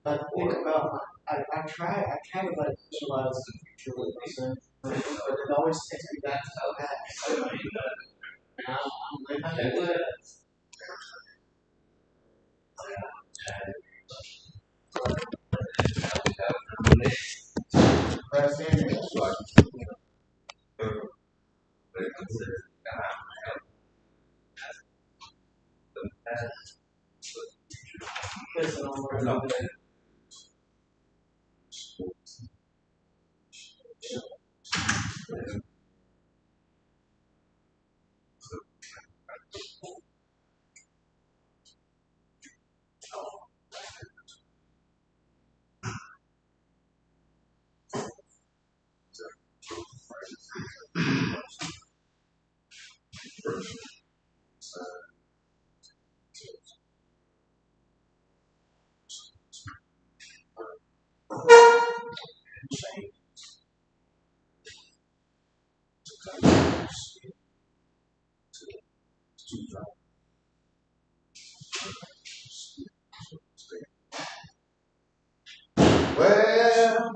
But think about, I try to like visualize the future with myself, but it always takes me back to that. I'm living it. That's it. Listen, I'm worried about it. Well,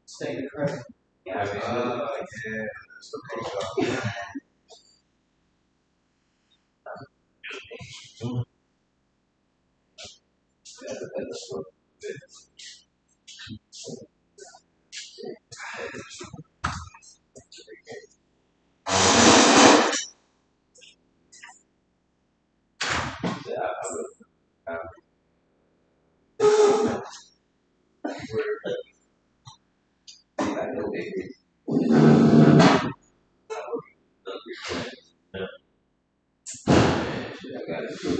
Stay correct. got to do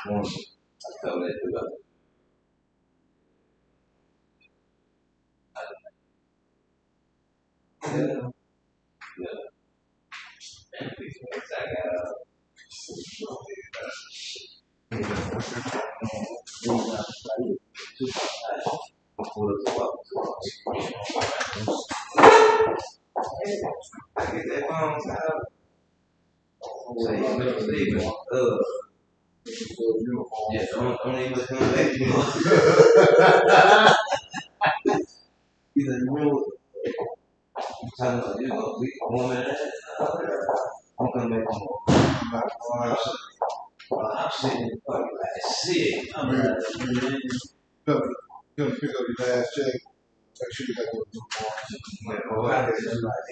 one. I tell that to the yeah. Yeah, don't even come back to me. He's in the room. I'm talking about you know, we woman. I'm coming back home. I'm sitting fucking like shit. I'm like, Come pick up your last check. Make sure you got your new man, oh, I just like,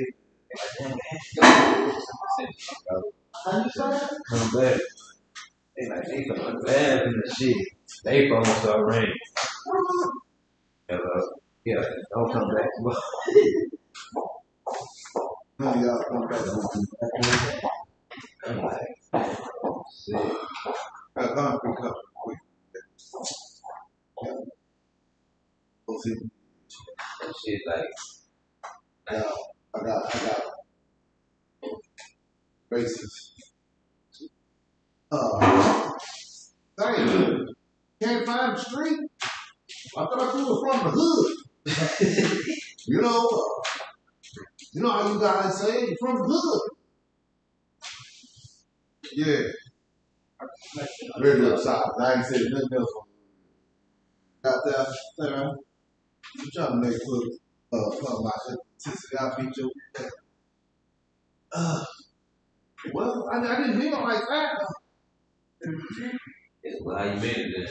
come back. They coming bad in the shit. They phone start ringing. Yeah, don't come back. None of y'all come back. I'm like, shit. I gone pick up quick. We'll see. That shit like, I got races. Dang, can't find the street. I thought I was from the hood. You know how you guys say it, you're from the hood. Yeah. Really upside. I ain't said nothing else. Got that, Sarah. I'm trying to make fun of my sister. I beat you. Well, I didn't mean it like that. well, how you made it there?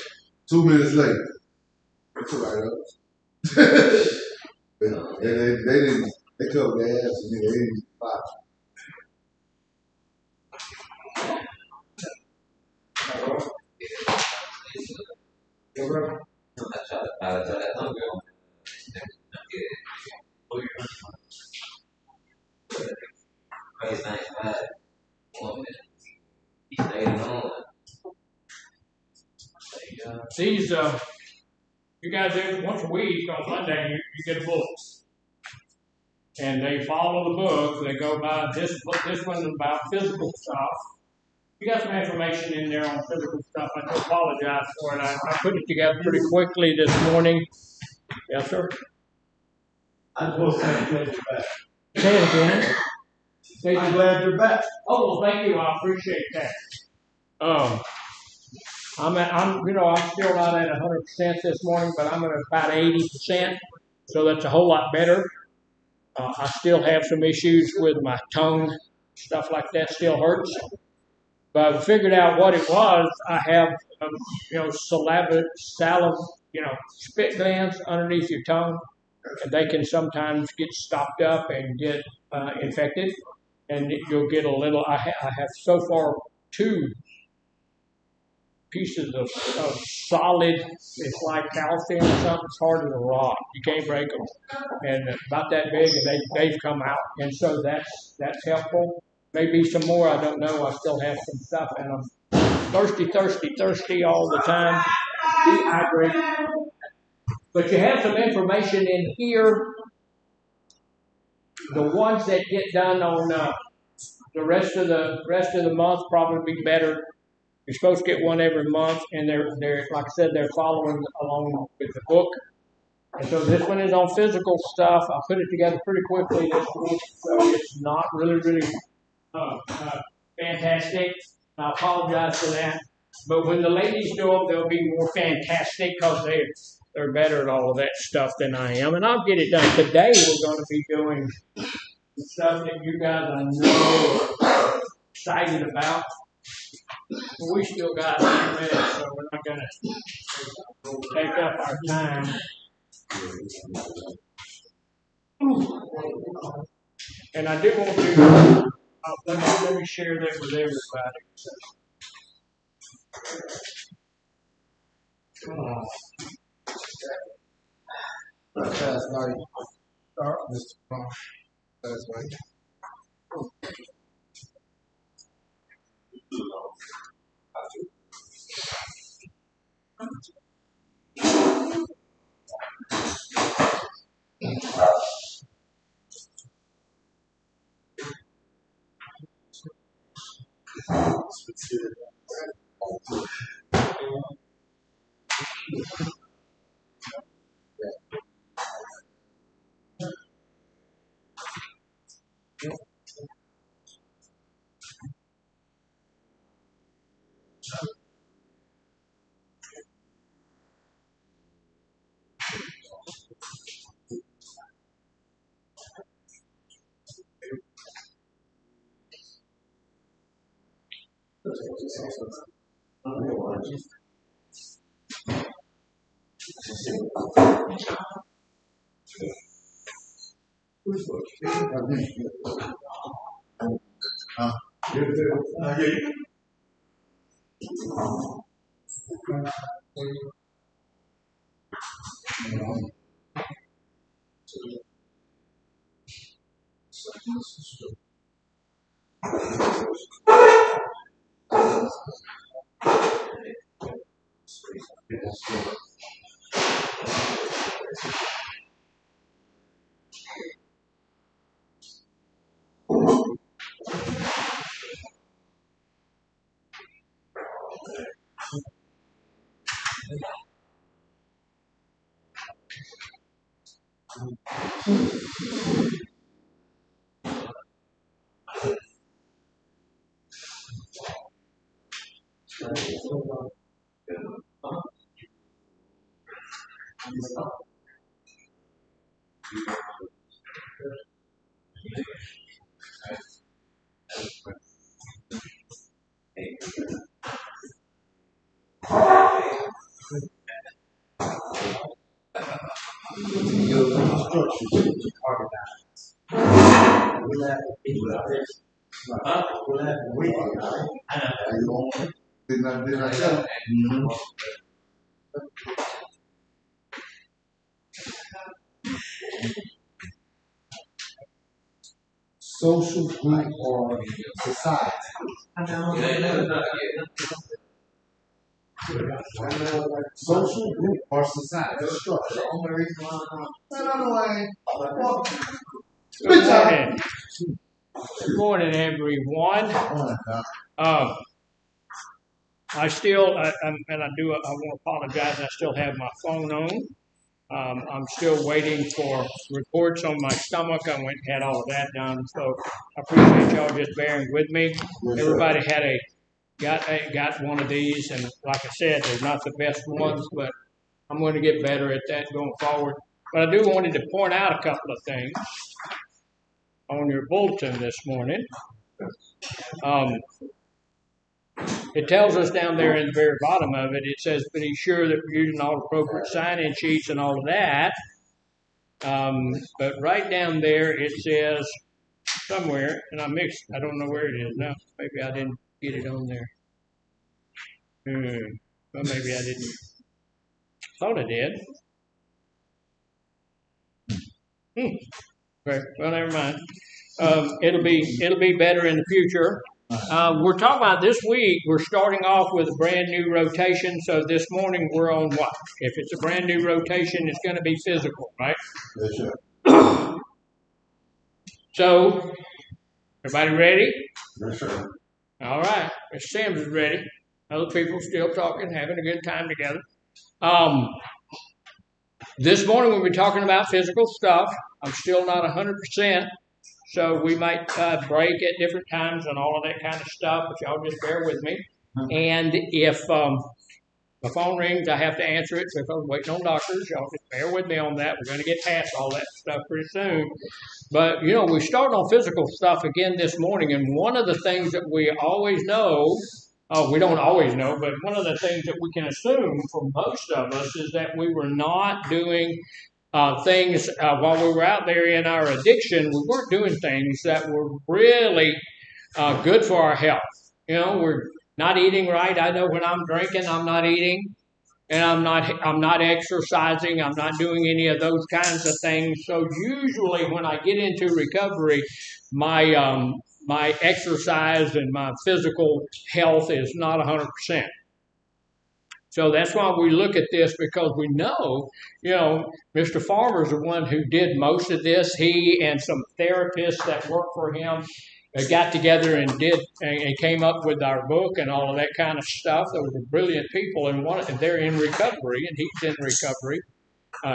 2 minutes later. It's right up. They didn't. They covered their ass and they didn't fight. Yeah, bro. I try that hunger. Crazy 95. Woman. He stayed on. These, you guys, every once a week on Monday, you get a book. And they follow the book. They go by this book. This one's about physical stuff. You got some information in there on physical stuff. I do apologize for it. I put it together pretty quickly this morning. Yes, sir? I just want to say I'm glad you're back. Say it again. I'm glad you're back. Oh, well, thank you. I appreciate that. I'm still not at 100% this morning, but I'm at about 80%. So that's a whole lot better. I still have some issues with my tongue, stuff like that still hurts. But I figured out what it was. I have, spit glands underneath your tongue, and they can sometimes get stopped up and get infected, and you'll get a little. I have so far 2 pieces of solid. It's like calcium or something. It's hard as a rock. You can't break them, and about that big, and they've come out, and so that's helpful. Maybe some more. I don't know. I still have some stuff, and I'm thirsty all the time. Dehydrated. But you have some information in here. The ones that get done on the rest of the month probably be better. You're supposed to get one every month, and they're like I said, they're following along with the book. And so this one is on physical stuff. I put it together pretty quickly this week, so it's not really fantastic. I apologize for that. But when the ladies do them, they'll be more fantastic because they're better at all of that stuff than I am. And I'll get it done. Today we're going to be doing the stuff that you guys I know are excited about. We still got a few minutes, so we're not going to take up our time. And I do want to, let me share that with everybody. Last night, Mr. Trump, last night. Didn't I tell you? Social group or society. Social group or society. Structure. Another way. Good morning. Good morning, everyone. I still, I want to apologize. I still have my phone on. I'm still waiting for reports on my stomach. I went and had all of that done. So I appreciate y'all just bearing with me. Everybody got one of these, and like I said, they're not the best ones, but I'm going to get better at that going forward. But I do wanted to point out a couple of things on your bulletin this morning. It tells us down there in the very bottom of it, it says, be sure that we're using all appropriate sign-in sheets and all of that. But right down there, it says somewhere, and I don't know where it is now. Maybe I didn't get it on there. Well, maybe I didn't. Thought I did. Okay, well, never mind. It'll be better in the future. We're talking about this week. We're starting off with a brand new rotation. So this morning we're on what? If it's a brand new rotation, it's going to be physical, right? Yes, sir. So, everybody ready? Yes, sir. All right. Mr. Sims is ready. Other people still talking, having a good time together. This morning we'll be talking about physical stuff. I'm still not 100%. So we might break at different times and all of that kind of stuff, but y'all just bear with me. And if the phone rings, I have to answer it because I'm waiting on doctors. Y'all just bear with me on that. We're going to get past all that stuff pretty soon. But, we started on physical stuff again this morning, and one of the things that we always know, we don't always know, but one of the things that we can assume for most of us is that we were not doing things while we were out there in our addiction. We weren't doing things that were really good for our health. We're not eating right. I know when I'm drinking, I'm not eating, and I'm not exercising. I'm not doing any of those kinds of things. So usually, when I get into recovery, my exercise and my physical health is not 100%. So that's why we look at this, because we know, Mr. Farmer's the one who did most of this. He and some therapists that work for him. got together and came up with our book and all of that kind of stuff. Those were brilliant people, and they're in recovery, and he's in recovery.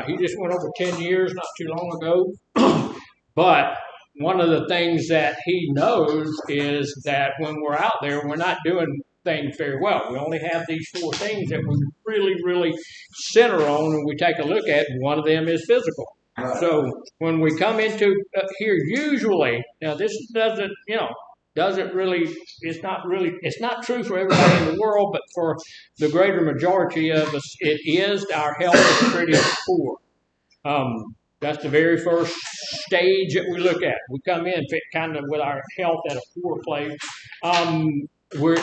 He just went over 10 years not too long ago. But one of the things that he knows is that when we're out there, we're not doing things very well. We only have these 4 things that we really, really center on and we take a look at. One of them is physical. Right. So when we come into here, usually, now this doesn't really, it's not true for everybody in the world, but for the greater majority of us, it is. Our health is pretty poor. That's the very first stage that we look at. We come in kind of with our health at a poor place.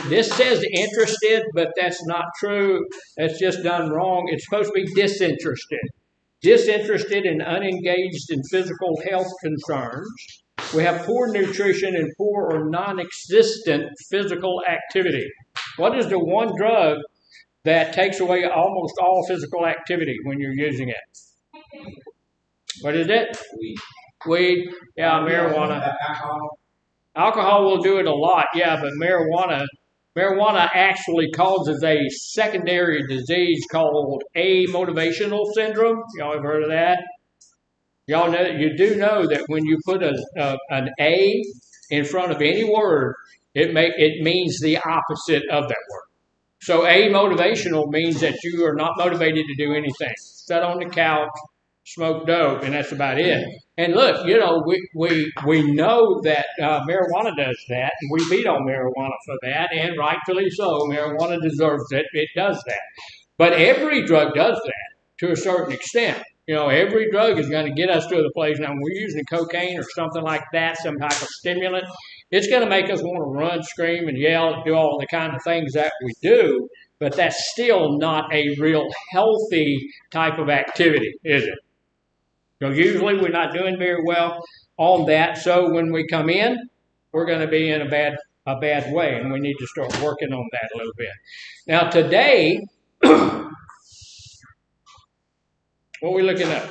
This says interested, but that's not true. That's just done wrong. It's supposed to be disinterested. Disinterested and unengaged in physical health concerns. We have poor nutrition and poor or non-existent physical activity. What is the one drug that takes away almost all physical activity when you're using it? What is it? Weed. Yeah, marijuana. Alcohol will do it a lot, yeah, but marijuana actually causes a secondary disease called amotivational syndrome. Y'all have heard of that? Y'all know, you do know that when you put an A in front of any word, it means the opposite of that word. So amotivational means that you are not motivated to do anything. Sit on the couch, smoke dope, and that's about it. And look, we know that marijuana does that, and we beat on marijuana for that, and rightfully so. Marijuana deserves it. It does that. But every drug does that to a certain extent. Every drug is going to get us to the place. Now, when we're using cocaine or something like that, some type of stimulant, it's going to make us want to run, scream, and yell, and do all the kind of things that we do. But that's still not a real healthy type of activity, is it? Usually we're not doing very well on that. So when we come in, we're going to be in a bad way, and we need to start working on that a little bit. Now today, what are we looking at?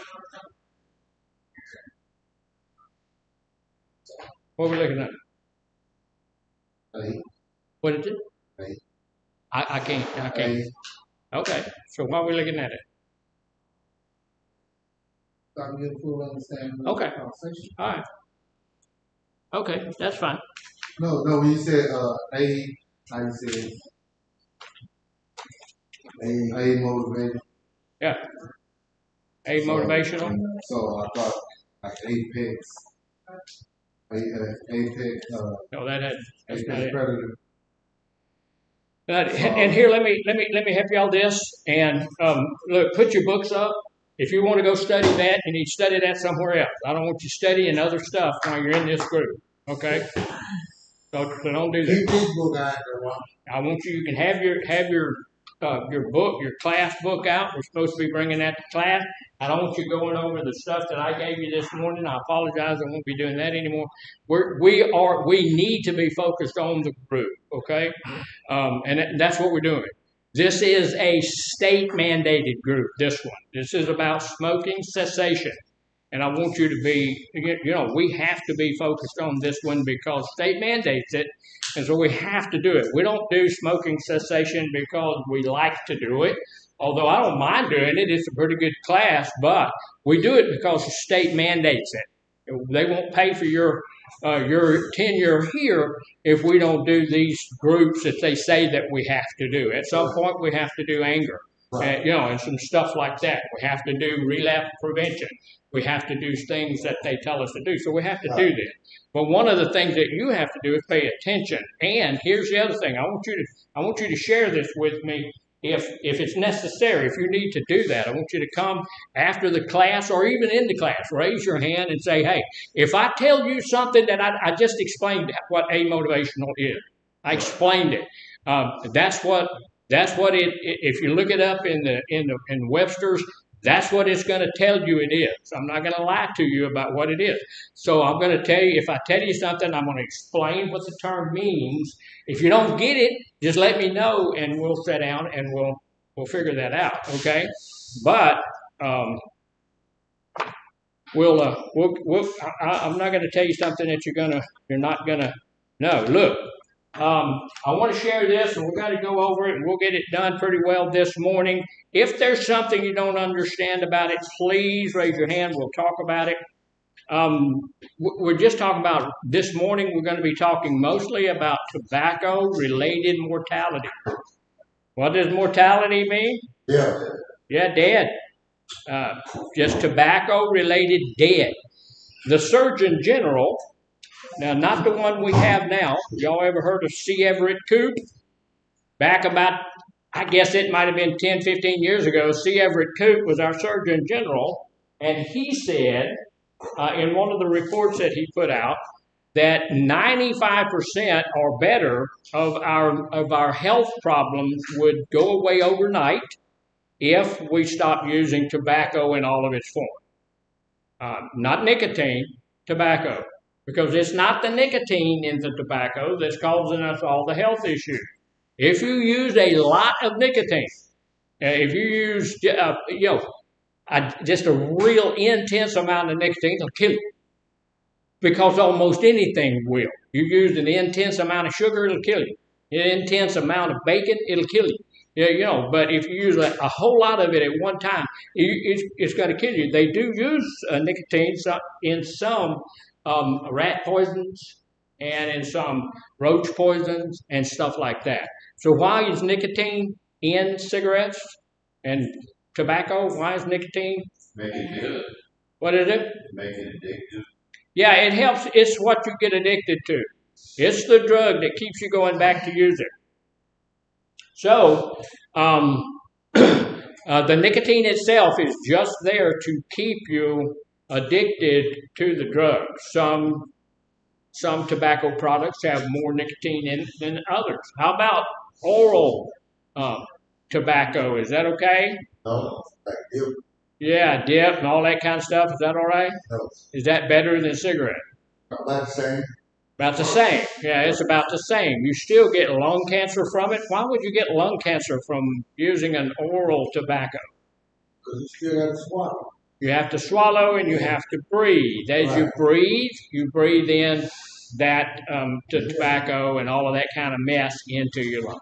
What are we looking at? What is it? I can't. Okay, so why are we looking at it? So I can get a full understanding of Okay. the conversation. All right. Okay, that's fine. No, when you said A, how you said A motivated. Yeah. Motivational. So I thought like Apex. Apex. No, that's not it. Predator. And here, let me help y'all this. And look, put your books up. If you want to go study that, you need to study that somewhere else. I don't want you studying other stuff while you're in this group. Okay? So don't do that. I want you can have your book, your class book out. We're supposed to be bringing that to class. I don't want you going over the stuff that I gave you this morning. I apologize. I won't be doing that anymore. We need to be focused on the group. Okay? And that's what we're doing. This is a state-mandated group, this one. This is about smoking cessation. And I want you to be, we have to be focused on this one because state mandates it, and so we have to do it. We don't do smoking cessation because we like to do it, although I don't mind doing it. It's a pretty good class, but we do it because the state mandates it. They won't pay for your tenure here if we don't do these groups that they say that we have to do. At some point, we have to do anger, and some stuff like that. We have to do relapse prevention. We have to do things that they tell us to do. So we have to do this. But one of the things that you have to do is pay attention. And here's the other thing. I want you to share this with me. If it's necessary, if you need to do that, I want you to come after the class or even in the class, raise your hand and say, hey, if I tell you something that I just explained what amotivational is. I explained it. That's what it, if you look it up in Webster's, that's what it's going to tell you it is. I'm not going to lie to you about what it is. So I'm going to tell you, if I tell you something, I'm going to explain what the term means. If you don't get it, just let me know, and we'll sit down and we'll figure that out. Okay? But I'm not going to tell you something that you're not gonna No, look. I want to share this, and we're going to go over it, and we'll get it done pretty well this morning. If there's something you don't understand about it, please raise your hand. We'll talk about it. We're just talking about this morning. We're going to be talking mostly about tobacco-related mortality. What does mortality mean? Yeah. Yeah, dead. Just tobacco-related dead. The Surgeon General, now not the one we have now. Y'all ever heard of C. Everett Koop? Back about, I guess it might have been 10, 15 years ago, C. Everett Koop was our Surgeon General, and he said in one of the reports that he put out that 95% or better of our health problems would go away overnight if we stop using tobacco in all of its form. Not nicotine, tobacco. Because it's not the nicotine in the tobacco that's causing us all the health issues. If you use a lot of nicotine, if you use just a real intense amount of nicotine, it'll kill you. Because almost anything will. You use an intense amount of sugar, it'll kill you. An intense amount of bacon, it'll kill you. But if you use a whole lot of it at one time, it's going to kill you. They do use nicotine in some rat poisons and in some roach poisons and stuff like that. So why is nicotine in cigarettes and tobacco? Why is nicotine? Make it good. What is it? Make it addictive. Yeah, it helps. It's what you get addicted to. It's the drug that keeps you going back to use it. So, the nicotine itself is just there to keep you addicted to the drug. Some tobacco products have more nicotine in it than others. How about oral tobacco? Is that okay? No, like dip. Yeah, dip and all that kind of stuff. Is that all right? No. Is that better than cigarette? About the same. About the same. Yeah, it's about the same. You still get lung cancer from it. Why would you get lung cancer from using an oral tobacco? Because you still got to swallow. You have to swallow and you have to breathe. As you breathe in that tobacco and all of that kind of mess into your lungs.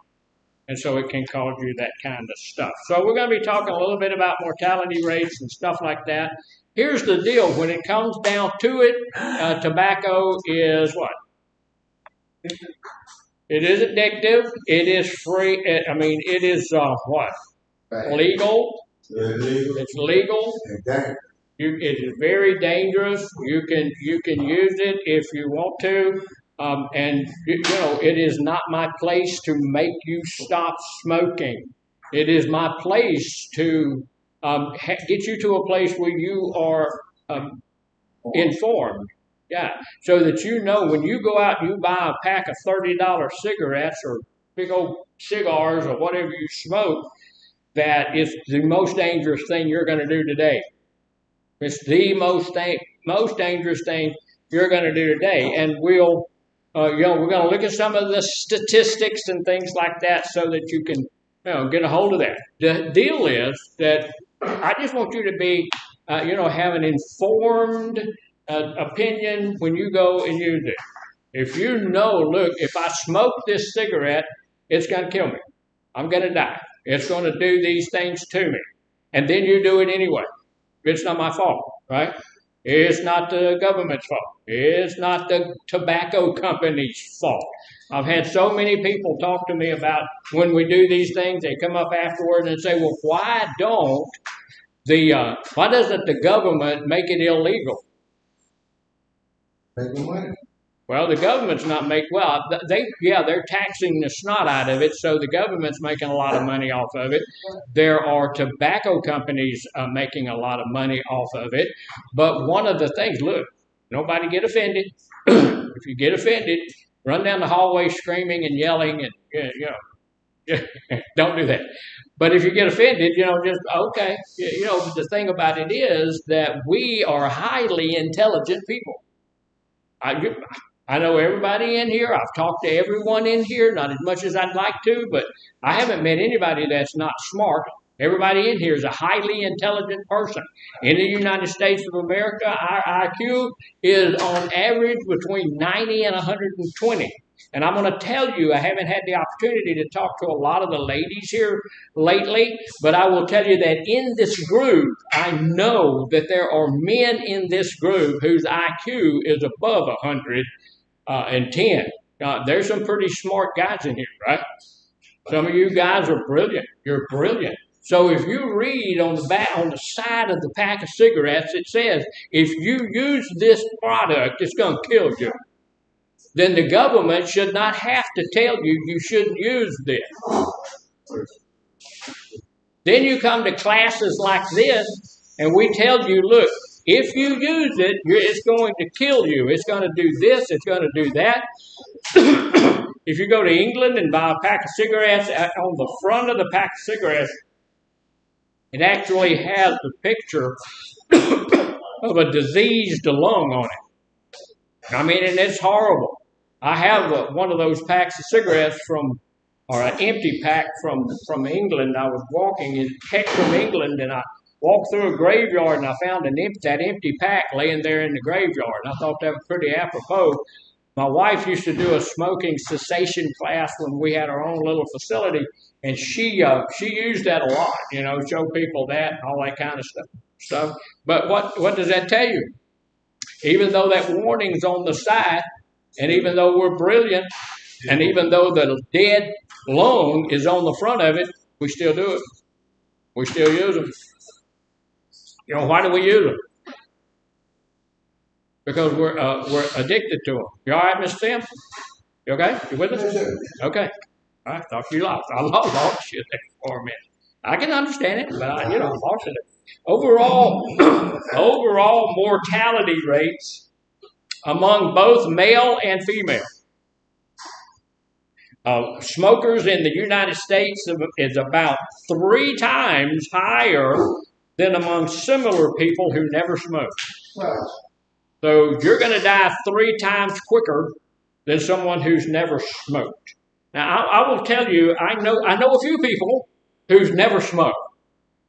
And so it can cause you that kind of stuff. So we're going to be talking a little bit about mortality rates and stuff like that. Here's the deal. When it comes down to it, tobacco is what? It is addictive. It is free. It is what? Legal. It's legal. It is very dangerous. You can use it if you want to. And it is not my place to make you stop smoking. It is my place to get you to a place where you are informed. Yeah, so that you know when you go out and you buy a pack of $30 cigarettes or big old cigars or whatever you smoke, that it's the most dangerous thing you're going to do today. It's the most dangerous thing you're going to do today. And we're going to look at some of the statistics and things like that so that you can get a hold of that. The deal is that I just want you to be, have an informed opinion when you go and use it. If you know, look, if I smoke this cigarette, it's going to kill me. I'm going to die. It's going to do these things to me. And then you do it anyway. It's not my fault, right? It's not the government's fault. It's not the tobacco company's fault. I've had so many people talk to me about when we do these things, they come up afterward and say, well, why doesn't the government make it illegal? Making money. Well, the government's not they're taxing the snot out of it, so the government's making a lot of money off of it. There are tobacco companies making a lot of money off of it. But one of the things, look, nobody get offended. If you get offended, run down the hallway screaming and yelling and, don't do that. But if you get offended, just, okay. The thing about it is that we are highly intelligent people. I know everybody in here. I've talked to everyone in here, not as much as I'd like to, but I haven't met anybody that's not smart. Everybody in here is a highly intelligent person. In the United States of America, our IQ is on average between 90 and 120. And I'm going to tell you, I haven't had the opportunity to talk to a lot of the ladies here lately, but I will tell you that in this group, I know that there are men in this group whose IQ is above 110. There's some pretty smart guys in here, right? Some of you guys are brilliant. You're brilliant. So if you read on the back, on the side of the pack of cigarettes, it says, if you use this product, it's going to kill you. Then the government should not have to tell you you shouldn't use this. Then you come to classes like this, and we tell you, look, if you use it, it's going to kill you. It's going to do this. It's going to do that. If you go to England and buy a pack of cigarettes, on the front of the pack of cigarettes, it actually has the picture of a diseased lung on it. I mean, and it's horrible. I have one of those packs of cigarettes or an empty pack from England. I was walking in from England, and I walked through a graveyard, and I found that empty pack laying there in the graveyard. And I thought that was pretty apropos. My wife used to do a smoking cessation class when we had our own little facility, and she used that a lot, show people that and all that kind of stuff. But what does that tell you? Even though that warning's on the side, and even though we're brilliant, and even though the dead lung is on the front of it, we still do it. We still use them. Why do we use them? Because we're addicted to them. You all right, Miss Tim? You okay? You with us? Okay. All right. Thought you lost. I lost you there for a minute. I can understand it, but I lost it. Overall mortality rates among both male and female. Smokers in the United States is about 3 times higher than among similar people who never smoked. So you're going to die 3 times quicker than someone who's never smoked. Now, I will tell you, I know a few people who's never smoked.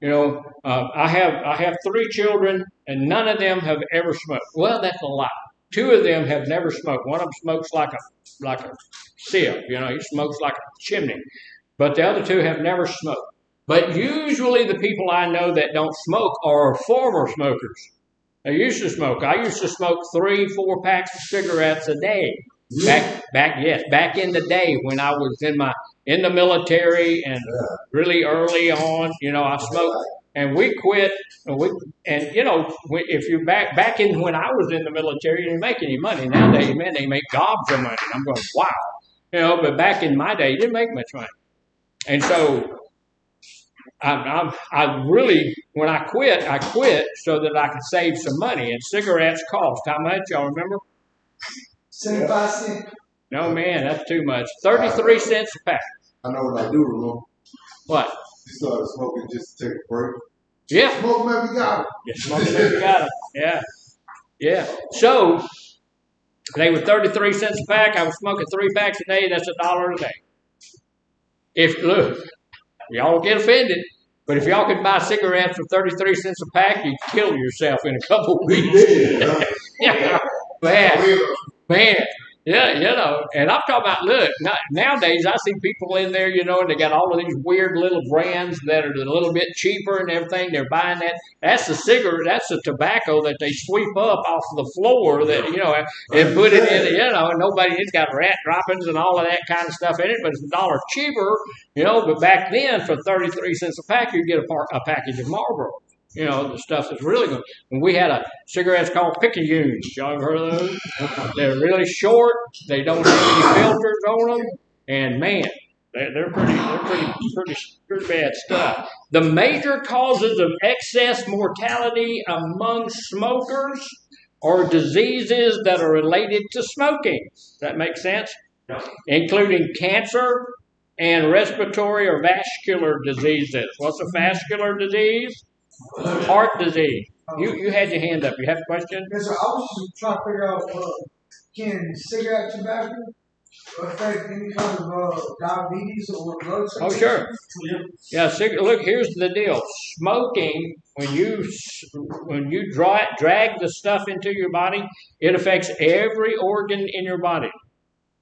I have 3 children, and none of them have ever smoked. Well, that's a lie. 2 of them have never smoked. One of them smokes like a sieve. He smokes like a chimney. But the other 2 have never smoked. But usually the people I know that don't smoke are former smokers. They used to smoke. I used to smoke 3-4 packs of cigarettes a day. Back in the day when I was in the military and really early on, I smoked, and we quit. If you back in when I was in the military, you didn't make any money. Nowadays, man, they make gobs of money. I'm going, wow, but back in my day, you didn't make much money, and so. I really, when I quit so that I could save some money. And cigarettes cost how much? Y'all remember? 75 cents. No, man, that's too much. 33 cents a pack. I know what I do remember. What? You started smoking just to take a break. Yeah. Smoke maybe you got it. Yeah, smoking maybe you got it. Yeah. Yeah. So they were 33 cents a pack. I was smoking 3 packs a day. That's $1 a day. Look, y'all get offended. But if y'all could buy cigarettes for 33 cents a pack, you'd kill yourself in a couple of weeks. Yeah. Man. Yeah, and I'm talking about, look, nowadays I see people in there, and they got all of these weird little brands that are a little bit cheaper and everything. They're buying that. That's the cigarette, that's the tobacco that they sweep up off the floor that, and put it in, and it's got rat droppings and all of that kind of stuff in it, but it's $1 cheaper, but back then for 33 cents a pack, you get a package of Marlboro. The stuff that's really good. When we had cigarettes called Picayunes, y'all ever heard of those? They're really short. They don't have any filters on them, and man, they're pretty bad stuff. The major causes of excess mortality among smokers are diseases that are related to smoking. Does that make sense? Including cancer and respiratory or vascular diseases. What's a vascular disease? Heart disease. You had your hand up. You have a question? Yes, sir. I was just trying to figure out, can cigarette tobacco affect any kind of diabetes or blood sugar? Oh, sure. Yeah, look, here's the deal. Smoking, when you drag the stuff into your body, it affects every organ in your body.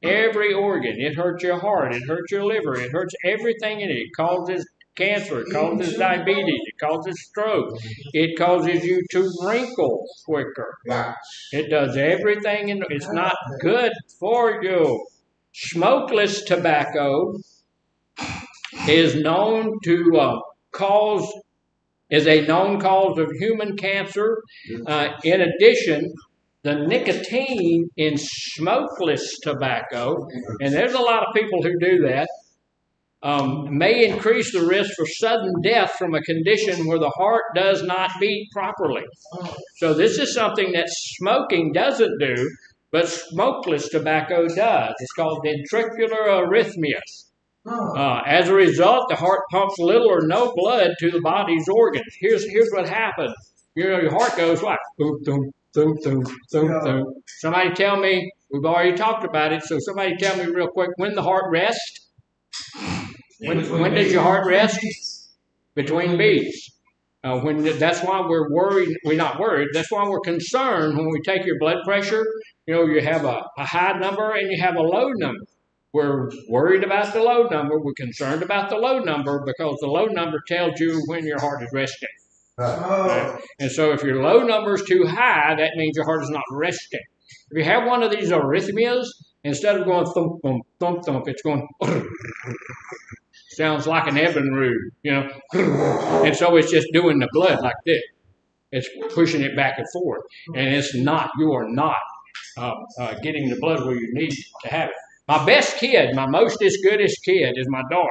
Every organ. It hurts your heart. It hurts your liver. It hurts everything in it. It causes cancer. It causes diabetes. It causes stroke. It causes you to wrinkle quicker. It does everything, and it's not good for you. Smokeless tobacco is known to is a known cause of human cancer. In addition, the nicotine in smokeless tobacco, and there's a lot of people who do that, may increase the risk for sudden death from a condition where the heart does not beat properly. So this is something that smoking doesn't do, but smokeless tobacco does. It's called ventricular arrhythmias. As a result, the heart pumps little or no blood to the body's organs. Here's what happens. Your heart goes like boom, boom, boom, boom, boom, boom. Somebody tell me, we've already talked about it, so somebody tell me real quick, when the heart rests? When does your heart rest? Between beats. That's why we're worried. We're not worried. That's why we're concerned when we take your blood pressure. You have a high number and you have a low number. We're worried about the low number. We're concerned about the low number because the low number tells you when your heart is resting. Okay? And so if your low number is too high, that means your heart is not resting. If you have one of these arrhythmias, instead of going thump, thump, thump, thump, it's going sounds like an Evinrude, and so it's just doing the blood like this. It's pushing it back and forth, and you are not getting the blood where you need to have it. My best kid, my mostest, goodest kid is my daughter,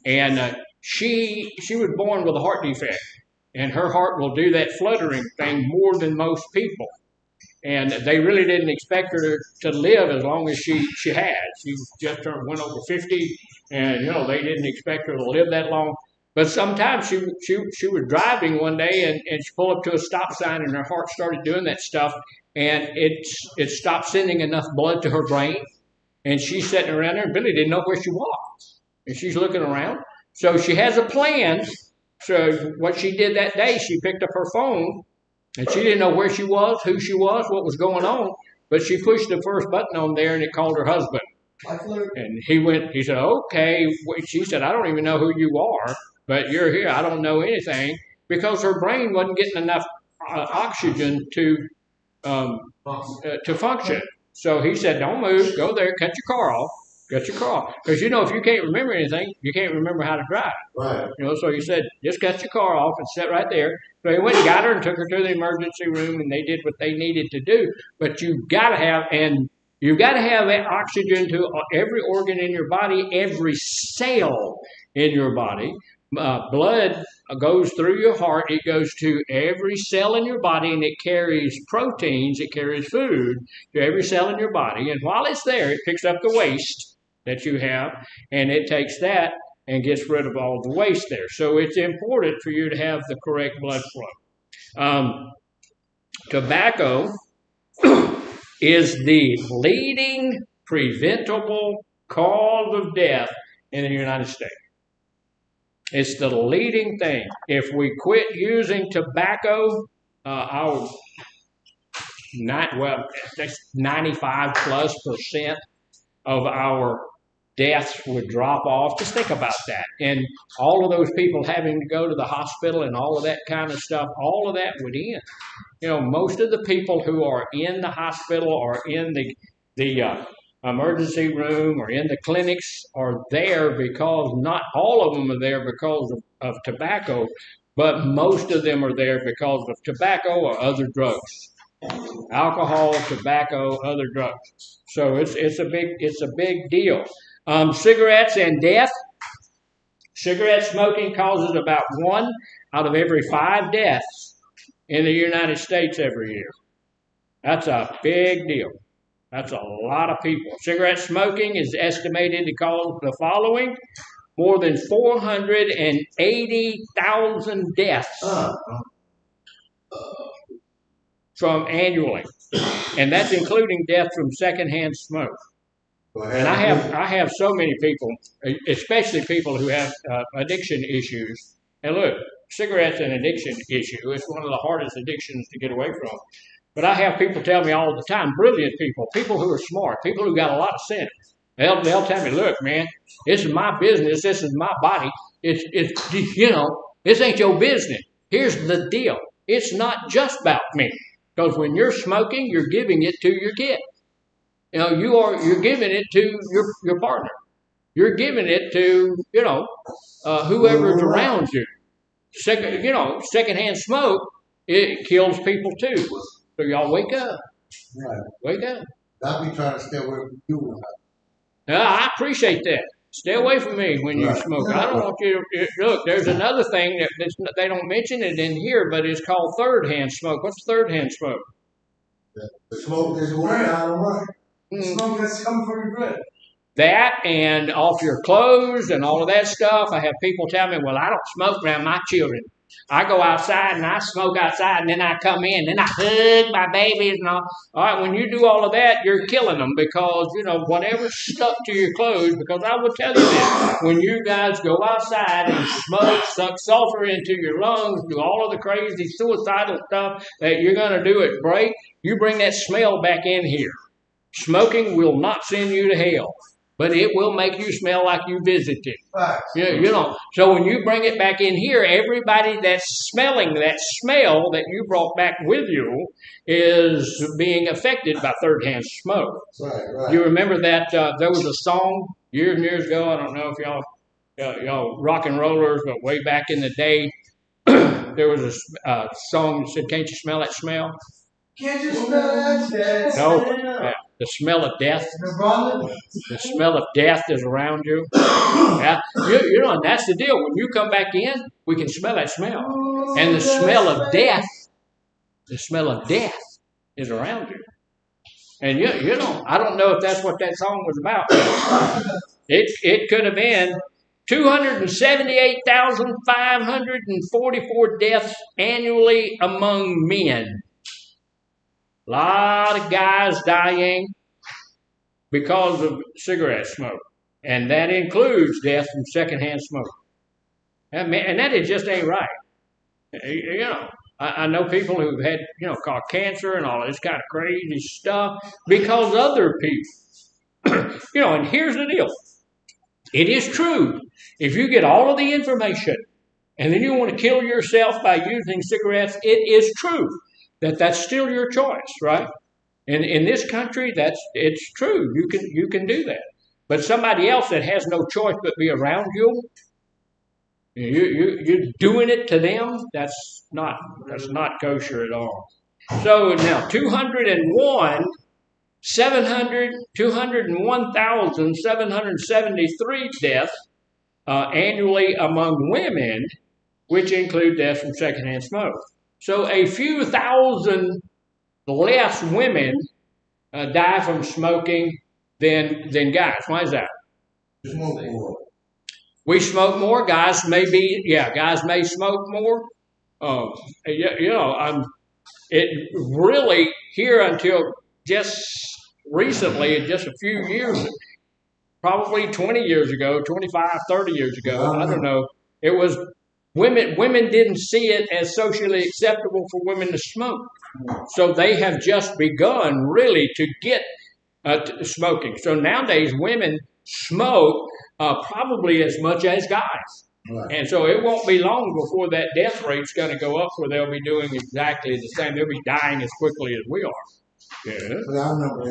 and she was born with a heart defect, and her heart will do that fluttering thing more than most people. And they really didn't expect her to live as long as she had. She just went over 50, and they didn't expect her to live that long. But sometimes she was driving one day, and she pulled up to a stop sign, and her heart started doing that stuff, and it stopped sending enough blood to her brain. And she's sitting around there, and Billy didn't know where she was. And she's looking around. So she has a plan. So what she did that day, she picked up her phone, and she didn't know where she was, who she was, what was going on. But she pushed the first button on there, and it called her husband. And he said, okay. She said, I don't even know who you are, but you're here. I don't know anything. Because her brain wasn't getting enough oxygen to function. So he said, don't move, go there, cut your car off. Because if you can't remember anything, you can't remember how to drive. Right. So he said, just cut your car off and sit right there. So he went and got her and took her to the emergency room, and they did what they needed to do. But you've got to have oxygen to every organ in your body, every cell in your body. Blood goes through your heart. It goes to every cell in your body, and it carries proteins. It carries food to every cell in your body. And while it's there, it picks up the waste that you have, and it takes that and gets rid of all the waste there. So it's important for you to have the correct blood flow. Tobacco is the leading preventable cause of death in the United States. It's the leading thing. If we quit using tobacco, that's 95+% of our deaths would drop off. Just think about that. And all of those people having to go to the hospital and all of that kind of stuff, all of that would end. Most of the people who are in the hospital or in the emergency room or in the clinics are there because not all of them are there because of tobacco, but most of them are there because of tobacco or other drugs. Alcohol, tobacco, other drugs. So it's a big deal. Cigarettes and death. Cigarette smoking causes about 1 out of every 5 deaths in the United States every year. That's a big deal. That's a lot of people. Cigarette smoking is estimated to cause the following: more than 480,000 deaths from annually, and that's including death from secondhand smoke. And I have so many people, especially people who have addiction issues. And look, cigarettes an addiction issue. It's one of the hardest addictions to get away from. But I have people tell me all the time, brilliant people who are smart, people who got a lot of sense. They'll tell me, look, man, this is my business. This is my body. This ain't your business. Here's the deal. It's not just about me. Because when you're smoking, you're giving it to your kid. You're giving it to your partner. You're giving it to, whoever's around you. Secondhand smoke, it kills people too. So y'all wake up. Right. Wake up. I be trying to stay away from you. I appreciate that. Stay away from me when you smoke. I don't want you to look. There's another thing that they don't mention it in here, but it's called third-hand smoke. What's third-hand smoke? The smoke is going out of right. The smoke that's coming from your breath. That and off your clothes and all of that stuff. I have people tell me, well, I don't smoke around my children. I go outside and I smoke outside, and then I come in, and I hug my babies and all. All right, when you do all of that, you're killing them because, whatever's stuck to your clothes, because I will tell you this, when you guys go outside and smoke, suck sulfur into your lungs, do all of the crazy suicidal stuff that you're going to do at break, you bring that smell back in here. Smoking will not send you to hell, but it will make you smell like you visited. So when you bring it back in here, everybody that's smelling that smell that you brought back with you is being affected by third-hand smoke. Right. You remember that there was a song years and years ago. I don't know if y'all rock and rollers, but way back in the day, there was a song that said, "Can't you smell that smell?" Can't you smell that? No. The smell of death. The smell of death is around you. Yeah. And that's the deal. When you come back in, we can smell that smell. And the smell of death is around you. And I don't know if that's what that song was about. It could have been 278,544 deaths annually among men. A lot of guys dying because of cigarette smoke. And that includes death from secondhand smoke. And that just ain't right. I know people who've had, caught cancer and all this kind of crazy stuff because other people. And here's the deal. It is true. If you get all of the information and then you want to kill yourself by using cigarettes, it is true. That's still your choice, right? In this country, it's true. You can do that. But somebody else that has no choice but be around you, you're doing it to them. That's not kosher at all. So now 201,773 deaths annually among women, which include deaths from secondhand smoke. So a few thousand less women die from smoking than guys. Why is that? Smoke more. We smoke more. Guys may smoke more. It really here until just recently, just a few years, probably 20 years ago, 25, 30 years ago, I don't know, it was women didn't see it as socially acceptable for women to smoke. So they have just begun really to get smoking. So nowadays women smoke probably as much as guys. Right. And so it won't be long before that death rate's going to go up where they'll be doing exactly the same. They'll be dying as quickly as we are. Yeah. But I remember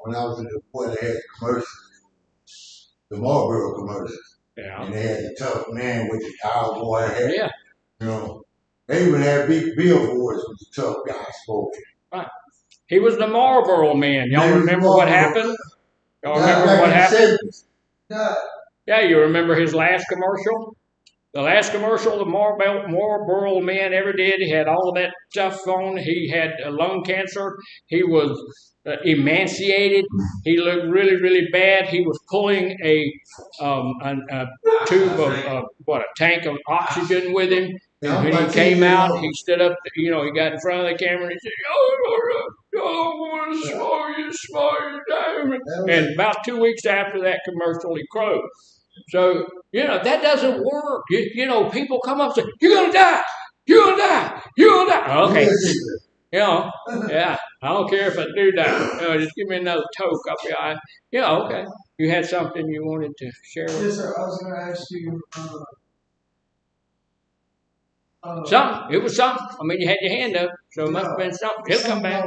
when I was in the boy, they had commercials, the Marlboro commercials. Yeah. And they had the tough man with the cowboy hat. Yeah. They even had big billboards with the tough guy smoking. Right. He was the Marlboro man. Y'all remember what happened? Y'all remember what happened? Yeah, you remember his last commercial? The last commercial the Marlboro man ever did, he had all of that stuff on. He had lung cancer. He was emaciated. He looked really, really bad. He was pulling a tube of, a tank of oxygen with him. And when he came out, he stood up, he got in front of the camera and he said, I want to smoke you, diamond. And about 2 weeks after that commercial, he crowed. So, that doesn't work. People come up and say, you're going to die. You're going to die. You're going to die. Okay. You know, yeah. I don't care if I do that. Just give me another toke. I'll be all right. Yeah, okay. You had something you wanted to share with Yes, sir. I was going to ask you. something. It was something. I mean, you had your hand up, so it must have been something. It'll come back.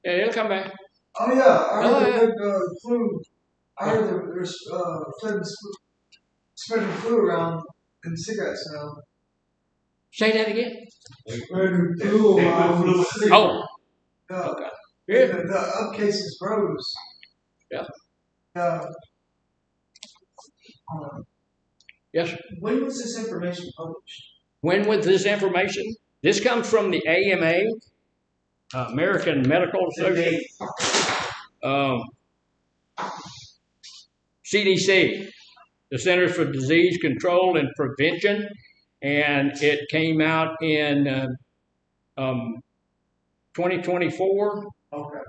Yeah, it'll come back. Oh yeah, I Oh, heard yeah. the flu. I heard there's spreading flu around in cigarettes now. Say that again. Spreading flu around in cigarettes. Oh, Yeah. okay. Yeah. The up cases rose. Yeah. Yes. When was this information published? When was this information? This comes from the AMA, American Medical Association, CDC, the Centers for Disease Control and Prevention, and it came out in 2024. Okay.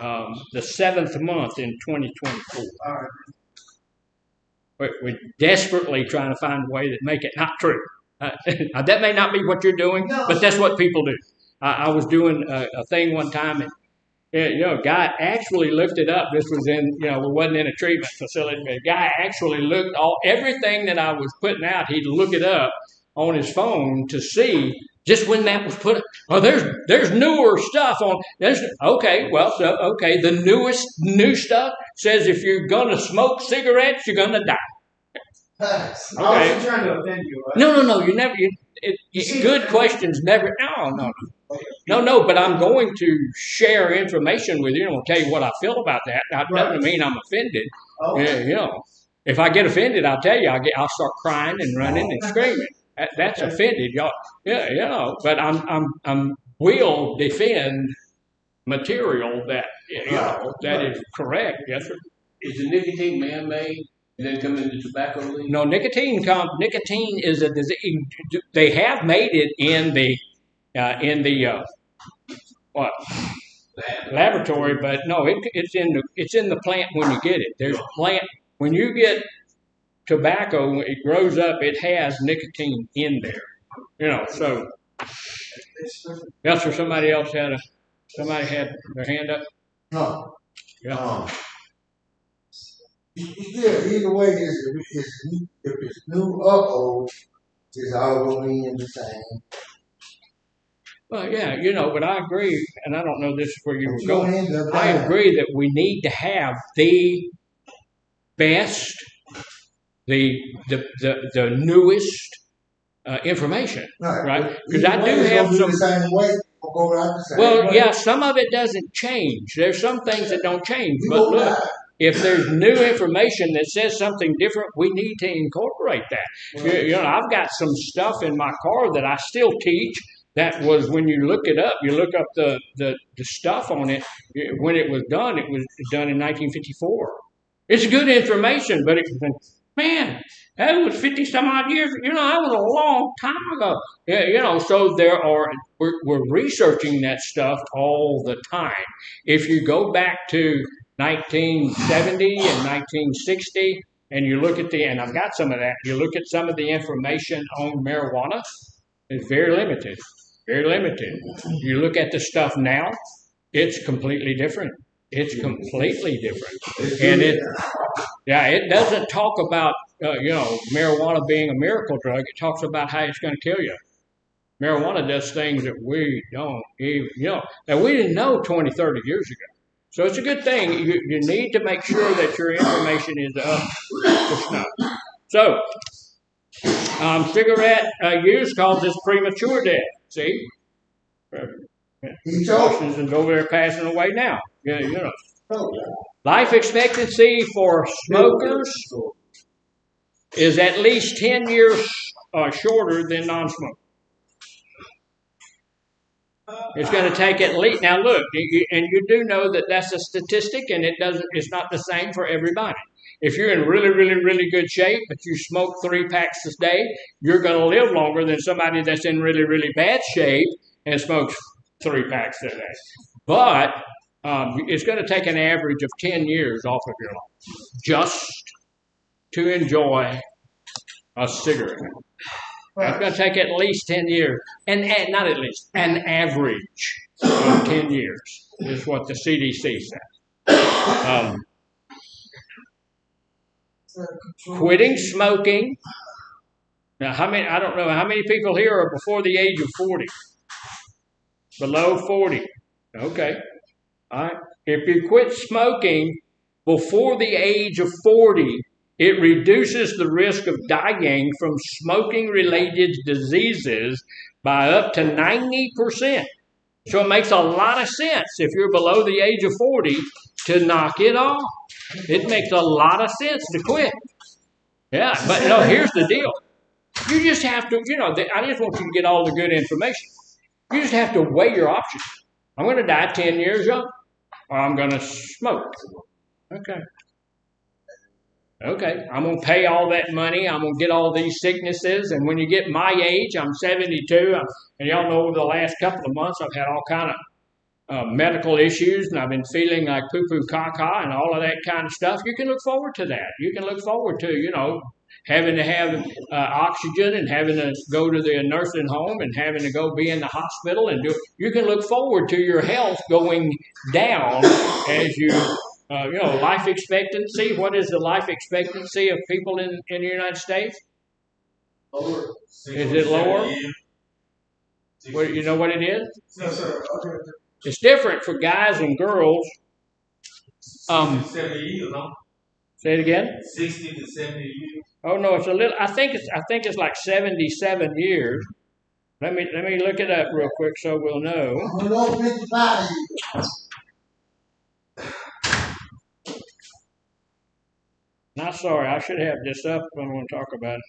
The 7th month in 2024. All right. We're desperately trying to find a way to make it not true. That may not be what you're doing, but that's what people do. I was doing a thing one time, and a guy actually looked it up. This was in, we wasn't in a treatment facility, but a guy actually looked everything that I was putting out. He'd look it up on his phone to see just when that was put. Oh, there's newer stuff on. The new stuff says if you're gonna smoke cigarettes, you're gonna die. I Okay. wasn't trying to offend you. Right? No. You never. Good questions never. No. But I'm going to share information with you, and I'll tell you what I feel about that. That doesn't mean I'm offended. Okay. If I get offended, I'll tell you. I'll start crying and running and screaming. That's offended, y'all. Yeah. But I'm will defend material that that is correct. Yes, sir. Is the nicotine man-made? And then come into tobacco leaf? No, nicotine is a disease. They have made it in the laboratory, but no, it's in the plant when you get it. There's a plant when you get tobacco, it grows up. It has nicotine in there. So yes, sir. Somebody had their hand up. No. Yeah. Either way, if it's new or old, it's all going to be in the same. Well, yeah, but I agree, and I don't know this is where you were You're gonna going. end up I dying. agree that we need to have the best, the newest information, right? Because I do Either way, it's have gonna be some. the same way. We'll go out the same Well, way. yeah, some of it doesn't change. There's some things that don't change, We but gonna look. die. If there's new information that says something different, we need to incorporate that. I've got some stuff in my car that I still teach. That was when you look it up. You look up the stuff on it. When it was done in 1954. It's good information, but man, that was 50 some odd years. That was a long time ago. So we're researching that stuff all the time. If you go back to 1970 and 1960, and you look at and I've got some of that. You look at some of the information on marijuana, it's very limited. Very limited. You look at the stuff now, it's completely different. It's completely different. And it doesn't talk about, marijuana being a miracle drug. It talks about how it's going to kill you. Marijuana does things that we don't even, that we didn't know 20, 30 years ago. So it's a good thing. You need to make sure that your information is up to snuff. So, cigarette use causes premature death. See? Washington's over there passing away now. Life expectancy for smokers is at least 10 years shorter than non-smokers. It's going to take at least, now look, and you do know that that's a statistic, and it's not the same for everybody. If you're in really, really, really good shape, but you smoke 3 packs a day, you're going to live longer than somebody that's in really, really bad shape and smokes 3 packs a day. But it's going to take an average of 10 years off of your life just to enjoy a cigarette. That's going to take at least 10 years. And not at least, an average of 10 years is what the CDC says. Quitting smoking. Now, I don't know, how many people here are before the age of 40? Below 40. Okay. All right. If you quit smoking before the age of 40, it reduces the risk of dying from smoking-related diseases by up to 90%. So it makes a lot of sense if you're below the age of 40 to knock it off. It makes a lot of sense to quit. Yeah, but here's the deal. You just have to, I just want you to get all the good information. You just have to weigh your options. I'm going to die 10 years young, or I'm going to smoke. Okay, I'm going to pay all that money. I'm going to get all these sicknesses. And when you get my age, I'm 72. And y'all know over the last couple of months, I've had all kind of medical issues. And I've been feeling like poo-poo caca and all of that kind of stuff. You can look forward to that. You can look forward to, having to have oxygen and having to go to the nursing home and having to go be in the hospital and do. You can look forward to your health going down as you, life expectancy. What is the life expectancy of people in the United States? Lower. Is it lower? You know what it is? No, sir. Okay. It's different for guys and girls. 70 years, huh? Say it again. 60 to 70 years. Oh no, it's a little. I think it's like 77 years. Let me look it up real quick so we'll know. Not sorry, I should have this up when I want to talk about it.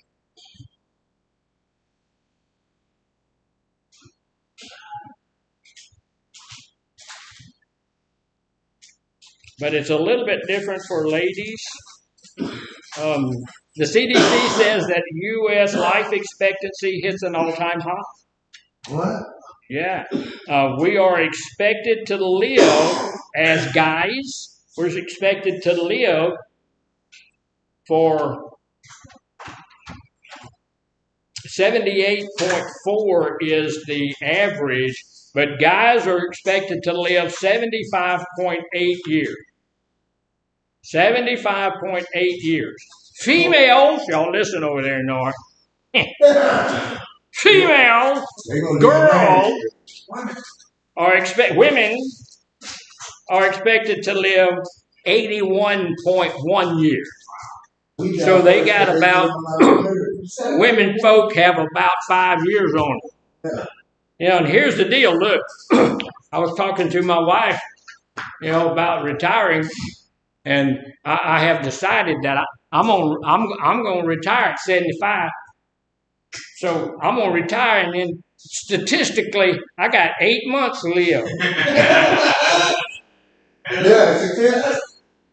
But it's a little bit different for ladies. The CDC says that U.S. life expectancy hits an all-time high. What? Yeah. We are expected to live, as guys, we're expected to live for 78.4 is the average, but guys are expected to live 75.8 years. 75.8 years. Females, y'all listen over there, North. Females, girls, women are expected to live 81.1 years. So they got about, women folk have about 5 years on it. And here's the deal. Look, I was talking to my wife, about retiring, and I have decided that I'm going to retire at 75. So I'm going to retire, and then statistically, I got 8 months to live. Yeah,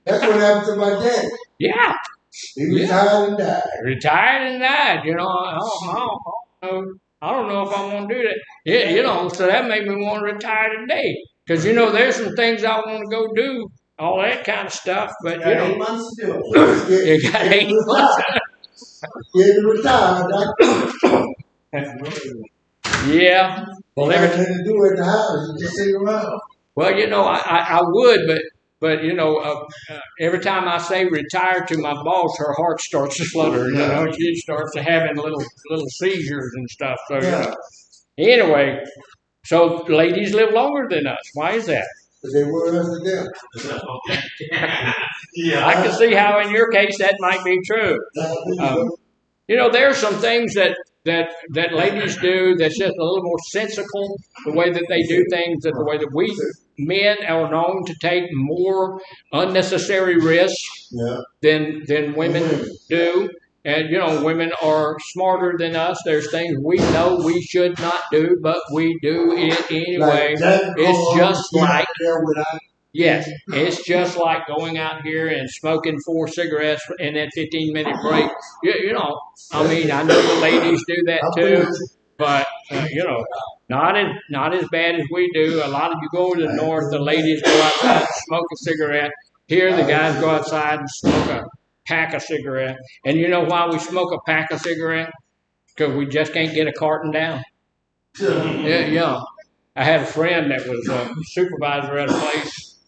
that's what happened to my dad. Yeah. He retired and died. Retired and died. I don't know if I'm going to do that. Yeah, so that made me want to retire today. Because, there's some things I want to go do, all that kind of stuff. But, 8 months to do it. You got 8 months. Get to retire. Yeah. Well, everything to do at the house, you just sit around. Well, I would, but every time I say retire to my boss, her heart starts to flutter. She starts to having little seizures and stuff. So anyway, so ladies live longer than us. Why is that? Because they were us to them. Yeah. I can see how in your case that might be true. There are some things that ladies do that's just a little more sensical, the way that they do things, and the way that we men are known to take more unnecessary risks than women do. And, women are smarter than us. There's things we know we should not do, but we do it anyway. It's just like, it's just like going out here and smoking 4 cigarettes in that 15-minute break. I know the ladies do that too, but, not as bad as we do. A lot of you go to the north, the ladies go outside and smoke a cigarette. Here, the guys go outside and smoke a pack of cigarettes. And you know why we smoke a pack of cigarettes? because we just can't get a carton down. Yeah. I had a friend that was a supervisor at a place,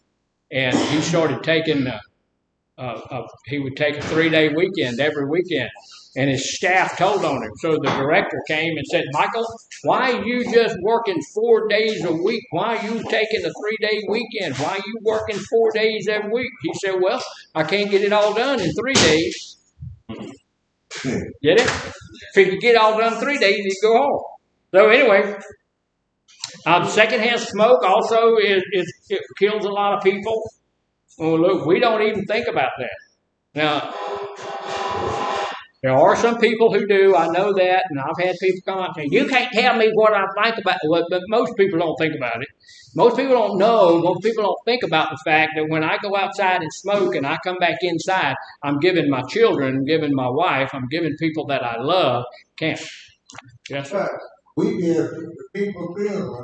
and he started taking. He would take a 3-day weekend every weekend, and his staff told on him. So the director came and said, "Michael, why are you just working 4 days a week? Why are you taking a 3-day weekend? Why are you working 4 days every week?" He said, "Well, I can't get it all done in 3 days." Get it? If he could get it all done in 3 days, he'd go home. So anyway, secondhand smoke also it kills a lot of people. Oh, look, we don't even think about that. Now, there are some people who do. I know that, and I've had people come up and say, "You can't tell me what I think about it." Well, but most people don't think about it. Most people don't know. Most people don't think about the fact that when I go outside and smoke and I come back inside, I'm giving my children, I'm giving my wife, I'm giving people that I love cancer. Yes, sir. We give the people feeling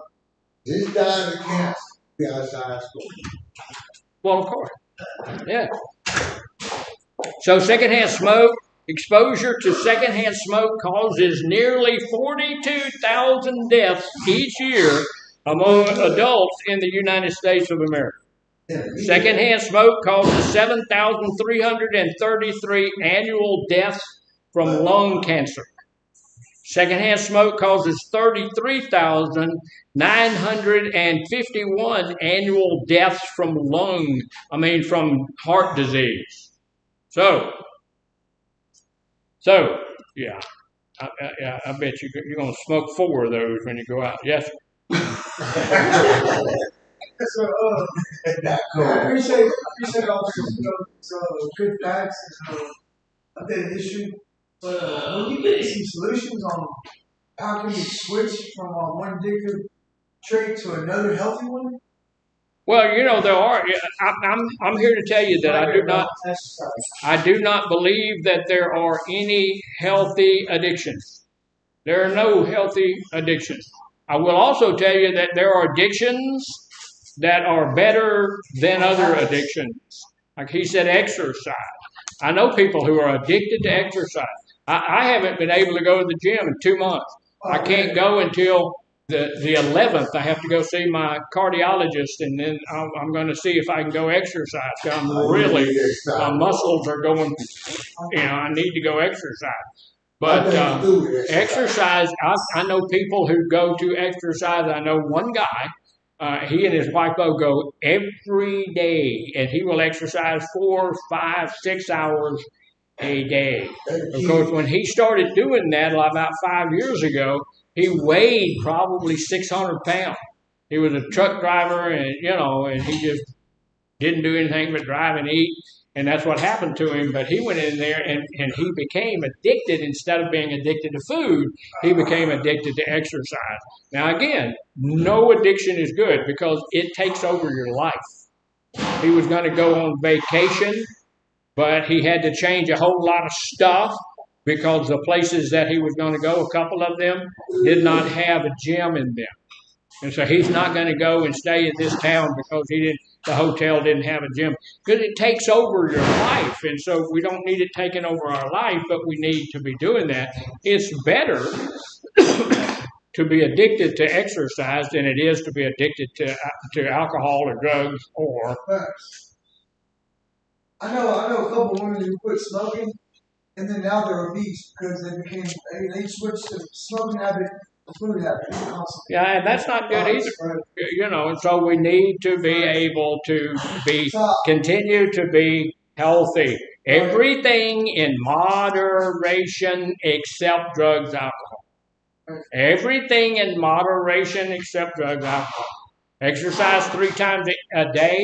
this died of cancer. Be outside school. Well, of course. Yeah. So secondhand smoke, exposure to secondhand smoke causes nearly 42,000 deaths each year among adults in the United States of America. Secondhand smoke causes 7,333 annual deaths from lung cancer. Secondhand smoke causes 33,951 annual deaths from from heart disease. So yeah, I bet you're going to smoke 4 of those when you go out. Yes. So, I appreciate all the good facts and updated issue. But will you give me some solutions on how can we switch from one addictive trait to another healthy one? Well, there are. I'm here to tell you that I do not believe that there are any healthy addictions. There are no healthy addictions. I will also tell you that there are addictions that are better than other addictions. Like he said, exercise. I know people who are addicted to exercise. I haven't been able to go to the gym in 2 months. I can't go until the 11th. I have to go see my cardiologist, and then I'm going to see if I can go exercise. My muscles are going, I need to go exercise. But exercise, I know people who go to exercise. I know one guy, he and his wife both go every day, and he will exercise 4, 5, 6 hours a day. Of course, when he started doing that about 5 years ago, he weighed probably 600 pounds. He was a truck driver, and and he just didn't do anything but drive and eat. And that's what happened to him. But he went in there and he became addicted. Instead of being addicted to food, he became addicted to exercise. Now, again, no addiction is good because it takes over your life. He was going to go on vacation, but he had to change a whole lot of stuff because the places that he was going to go, a couple of them, did not have a gym in them. And so he's not going to go and stay in this town because the hotel didn't have a gym. Because it takes over your life. And so we don't need it taking over our life, but we need to be doing that. It's better to be addicted to exercise than it is to be addicted to alcohol or drugs or... I know a couple of women who quit smoking, and then now they're obese because they switched to smoking habit to food habit. Yeah, and that's not good either. And so we need to be able to continue to be healthy. Everything in moderation except drugs, alcohol. Everything in moderation except drugs, alcohol. Exercise 3 times a day.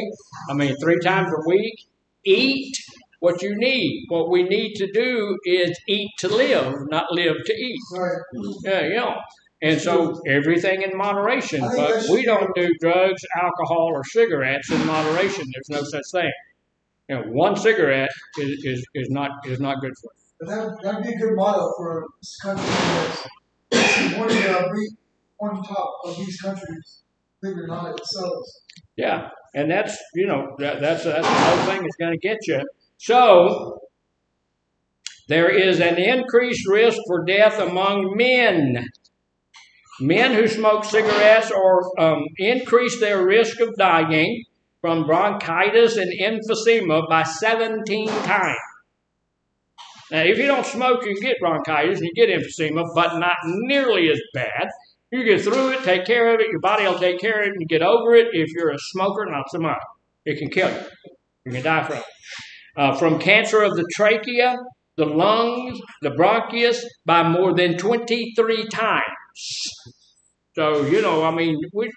3 times a week. Eat what you need. What we need to do is eat to live, not live to eat. Right. Yeah. And so everything in moderation. But we don't do drugs, alcohol, or cigarettes in moderation. There's no such thing. 1 cigarette is not good for you. But that'd be a good model for this country. One top of these countries, believe it or not, themselves. Yeah, and that's that's another thing that's going to get you. So There is an increased risk for death among men. Men who smoke cigarettes or increase their risk of dying from bronchitis and emphysema by 17 times. Now, if you don't smoke, you get bronchitis and you get emphysema, but not nearly as bad. You get through it, take care of it, your body will take care of it, and you get over it. If you're a smoker, not so much. It can kill you. You can die from it. From cancer of the trachea, the lungs, the bronchus, by more than 23 times. So, we're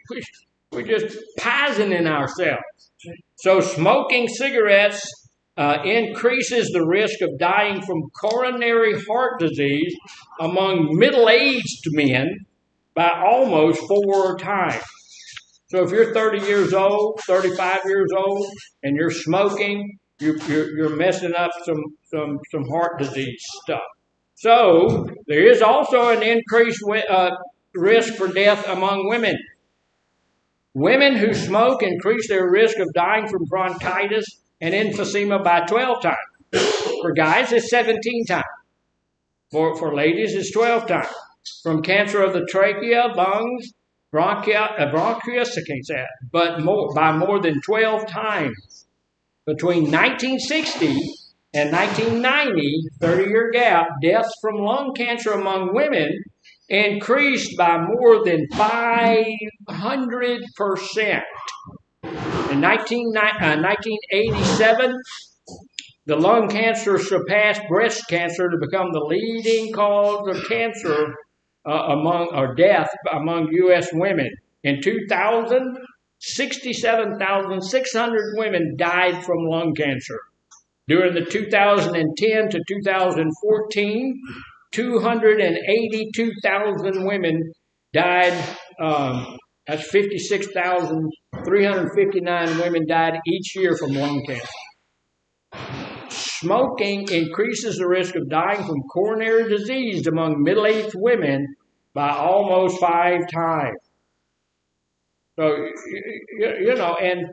just poisoning ourselves. So smoking cigarettes increases the risk of dying from coronary heart disease among middle-aged men by almost 4 times. So if you're 30 years old, 35 years old, and you're smoking, you're messing up some heart disease stuff. So there is also an increased risk for death among women. Women who smoke increase their risk of dying from bronchitis and emphysema by 12 times. For guys, it's 17 times. For ladies, it's 12 times. From cancer of the trachea, lungs, bronchus, I can't say that, but by more than 12 times. Between 1960 and 1990, 30-year gap, deaths from lung cancer among women increased by more than 500%. In 1987, the lung cancer surpassed breast cancer to become the leading cause of cancer death among U.S. women. In 2000, 67,600 women died from lung cancer. During the 2010 to 2014, 282,000 women died. That's 56,359 women died each year from lung cancer. Smoking increases the risk of dying from coronary disease among middle-aged women by almost 5 times. So, and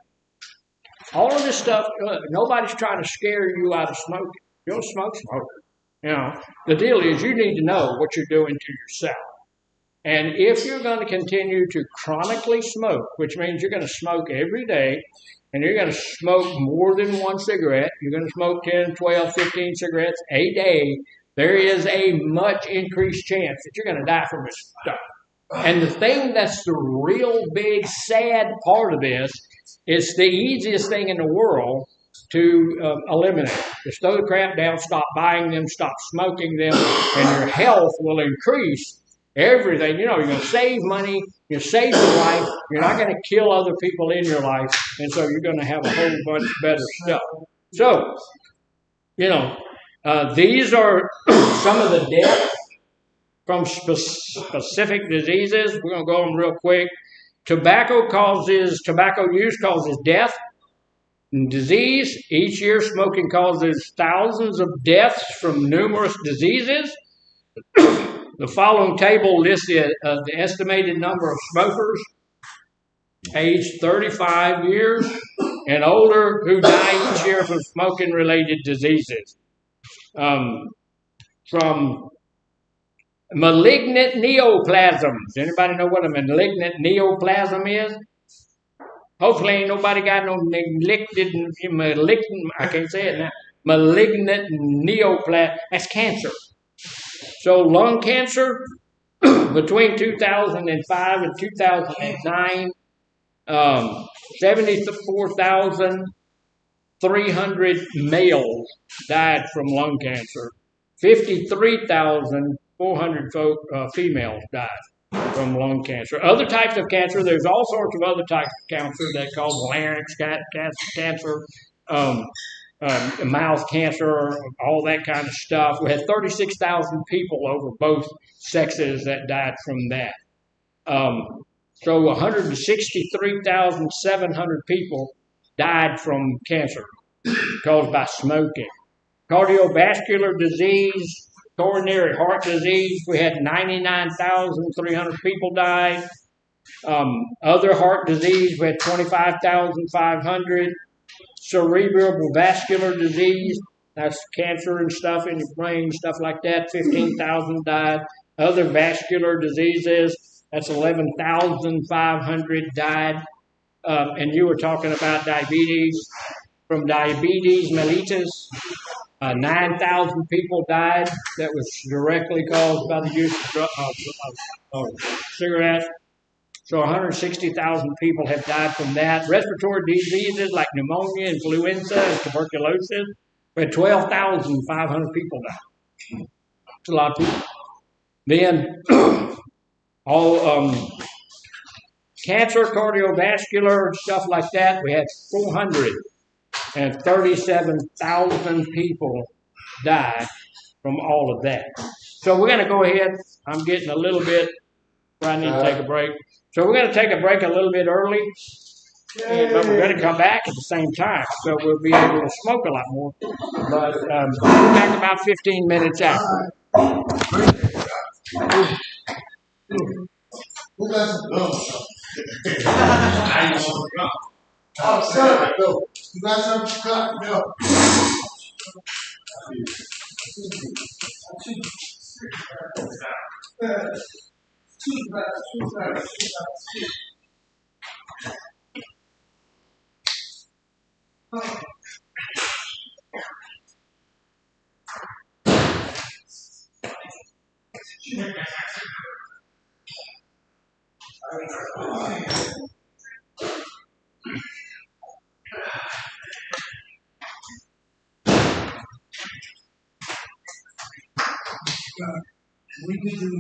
all of this stuff, nobody's trying to scare you out of smoking. You don't smoke. The deal is you need to know what you're doing to yourself. And if you're going to continue to chronically smoke, which means you're going to smoke every day, and you're going to smoke more than one cigarette, you're going to smoke 10, 12, 15 cigarettes a day, there is a much increased chance that you're going to die from this stuff. And the thing that's the real big, sad part of this is the easiest thing in the world to eliminate. Just throw the crap down, stop buying them, stop smoking them, and your health will increase. Everything, you're going to save money, you save your life, you're not going to kill other people in your life, and so you're going to have a whole bunch better stuff. So, these are some of the deaths from specific diseases. We're going to go on real quick. Tobacco use causes death and disease. Each year, smoking causes thousands of deaths from numerous diseases. The following table lists the estimated number of smokers aged 35 years and older who die each year from smoking-related diseases. From malignant neoplasms. Anybody know what a malignant neoplasm is? Hopefully ain't nobody got no I can't say it now. Malignant neoplasm. That's cancer. So lung cancer, between 2005 and 2009, 74,300 males died from lung cancer. 53,400 females died from lung cancer. Other types of cancer, there's all sorts of other types of cancer that cause larynx cancer, mouth cancer, all that kind of stuff. We had 36,000 people over both sexes that died from that. So 163,700 people died from cancer caused by smoking. Cardiovascular disease, coronary heart disease, we had 99,300 people died. Other heart disease, we had 25,500. Cerebral vascular disease, That's cancer and stuff in your brain, stuff like that. 15,000 died. Other vascular diseases, that's 11,500 died. And you were talking about diabetes. From diabetes mellitus, 9,000 people died. That was directly caused by the use of cigarettes. So 160,000 people have died from that. Respiratory diseases like pneumonia, influenza, and tuberculosis. We had 12,500 people die. That's a lot of people. Then all cancer, cardiovascular, stuff like that, we had 437,000 people die from all of that. So we're going to go ahead. I'm getting a little bit where I need to take a break. So we're going to take a break a little bit early, but we're going to come back at the same time. So we'll be able to smoke a lot more. But we'll be back about 15 minutes after. Who got some gum? I ain't want to go. Oh, sir. You got some gum? No. We can do.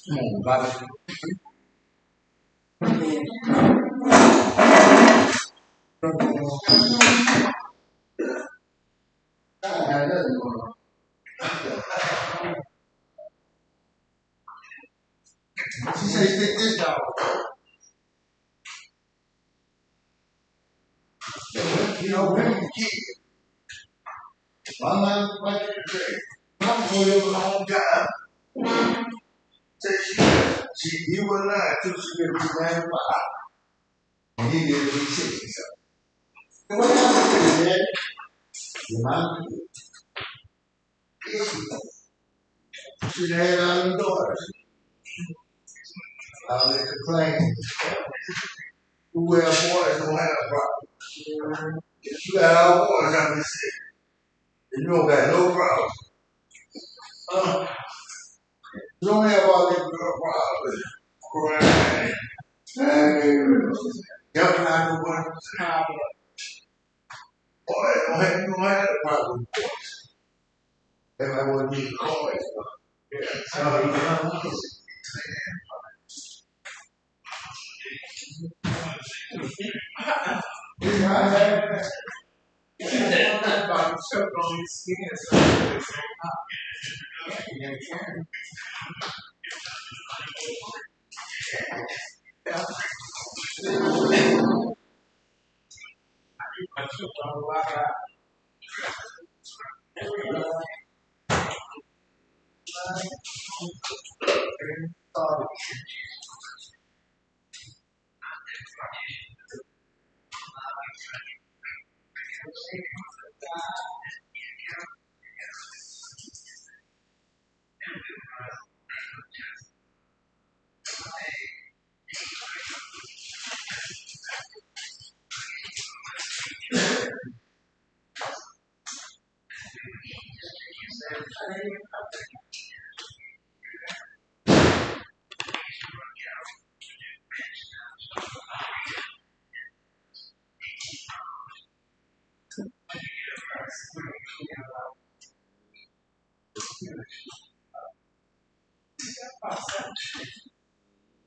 Come on, Bobby. She said, take this dog. You know, when you kid, my mom like to say, I'm going to live a long time. Say he was lying too, she could be 95. And he did be 60 something. And what happened to that? Your mom should have had all them daughters. All they complain. Who wear boys don't have a problem. If you got all boys on this city, then you don't got no problem. You don't have all them girl problems. Right. Y'all not the one boy, you don't have a problem. If I want to be coy. Yeah. So you know.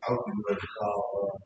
I hope you ready to call.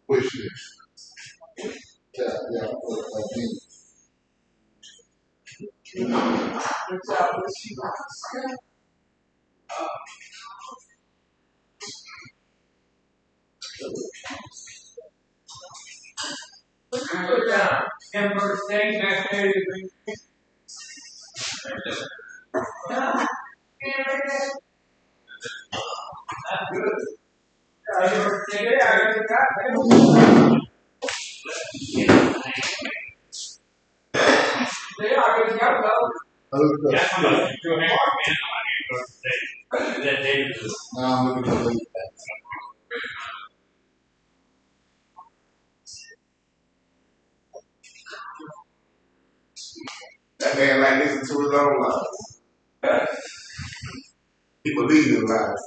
Wish list. Yeah. Put down. Hamburger steak, mashed potatoes. I'm looking for that man like listen to his own lies. He believes in lies.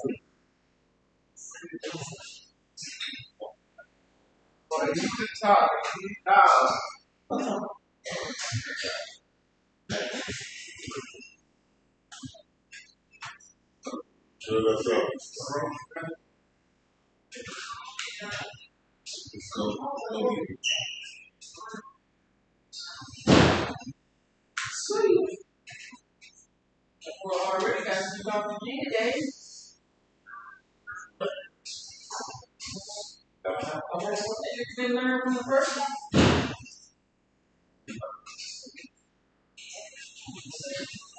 But you can talk. Sweet. Well, already got some stuff to do today. It's been learned from the first one.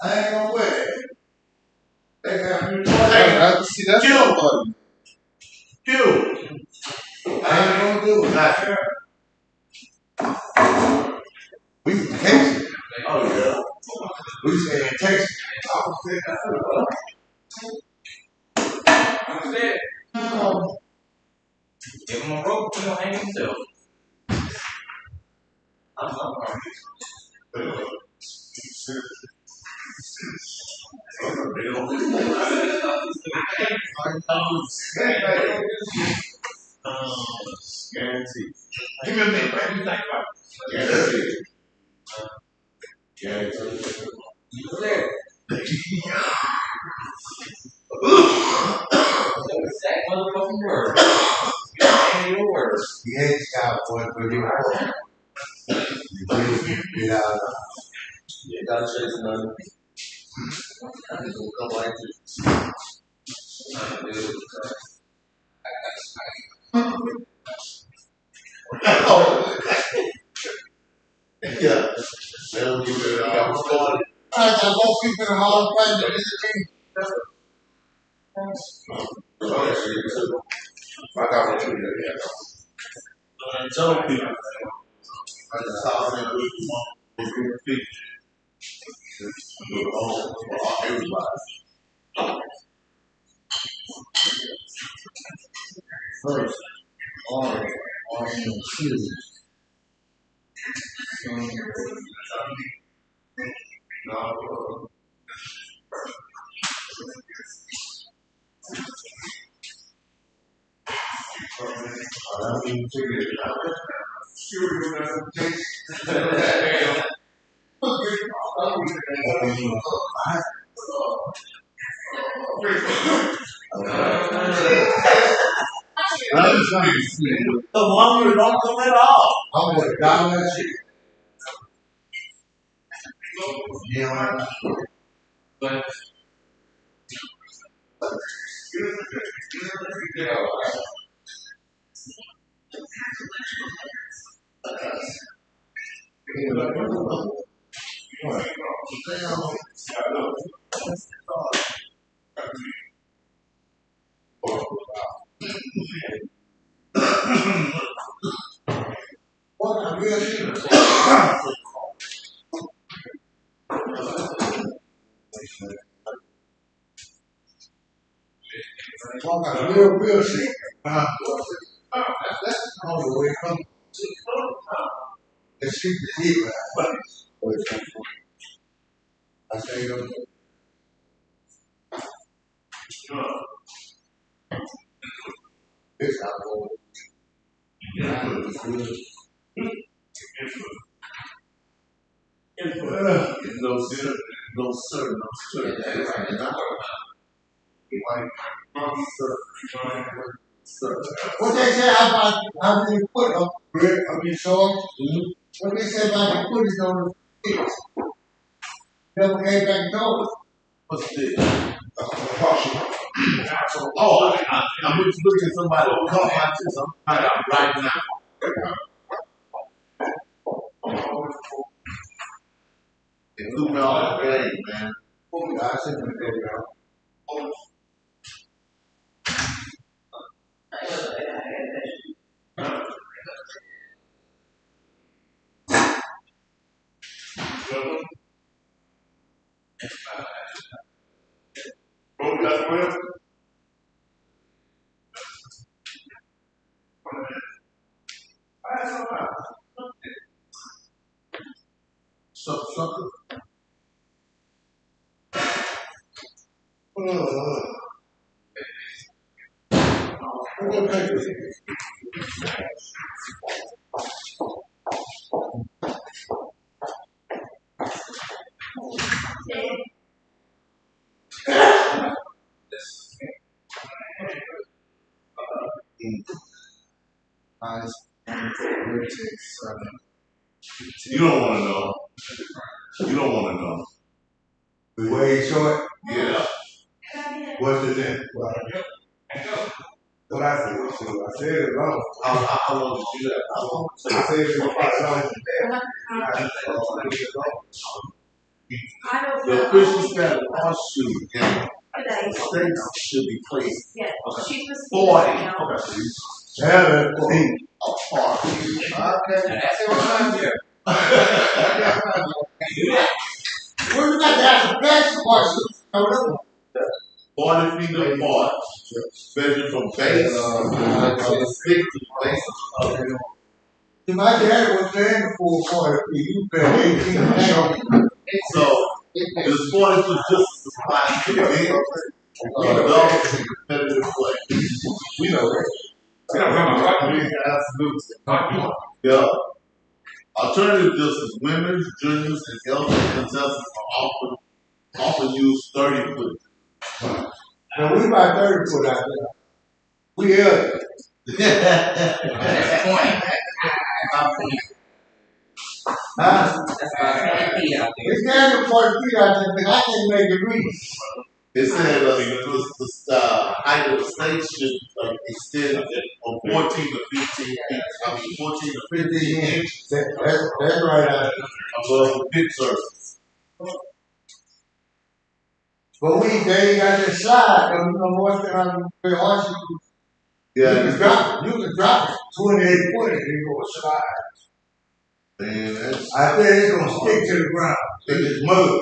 I ain't gonna wait. They got me. Hey, see, that's funny. I ain't gonna do it. We from Texas. Oh yeah. We stay in Texas. Who's there? Give him a rope, he'll hang himself. Guaranteed. Give me a minute, man. You think about it. Yeah, that's it. Guaranteed. Who's there? That motherfucking word. Ain't your word. He ain't cowboy, but he was. Get out. You gotta chase another. I think we'll come like this. Yeah. They'll give it all. I got more people in the Hall of Fame than anything. I got what you did. And tell people. I just saw them with the people. Everybody. First, on shoes. No. I mean, figure it out. Sure, I'm trying to see. The longer don't come at all. I'm gonna die that shit. Yeah. But What I'm real shit. Talking real shit. That's all the way from. The shit is here. I say, this how go. No sir, no sir, no sir. What they say about how many foot of bread of your sword? What they say about the foot is on the feet. Never came back and told us. What's this? Oh, I'm just looking at somebody who come out to somebody right now. It threw me off the game, man. I said, okay, Sucker. You don't want to know. You don't want to know. The way he's short? Yeah. What's the name? What I said, I said it wrong. How long did you do that? How long? I said it wrong. The official standard horseshoe game states should be placed 40 Yeah, apart. Okay. Where we got to have the best horses? 40 feet apart, measured from base of the stick to the base of the tree. See, my dad was playing the full 40 feet. He played 18 and So, this 40 foot distance is applied to the big adults in competitive play. We know that. Absolutely. Yeah. Alternative distance, women's, juniors, and elder contestants are often use 30 foot. now we about 30 foot out there. We elder. Huh? It's down to 40 feet out there, but I can't make it reach. It said the height of the stage should extend from 14 to 15 feet. I mean, 14 to 15 inches That's right out there. above the pit surface. But they ain't got that slide, you know, more than I'm very horse. You can drop it. You can drop it 28 foot and it go slide. Man, that's I think it's gonna stick to the ground. It's mud.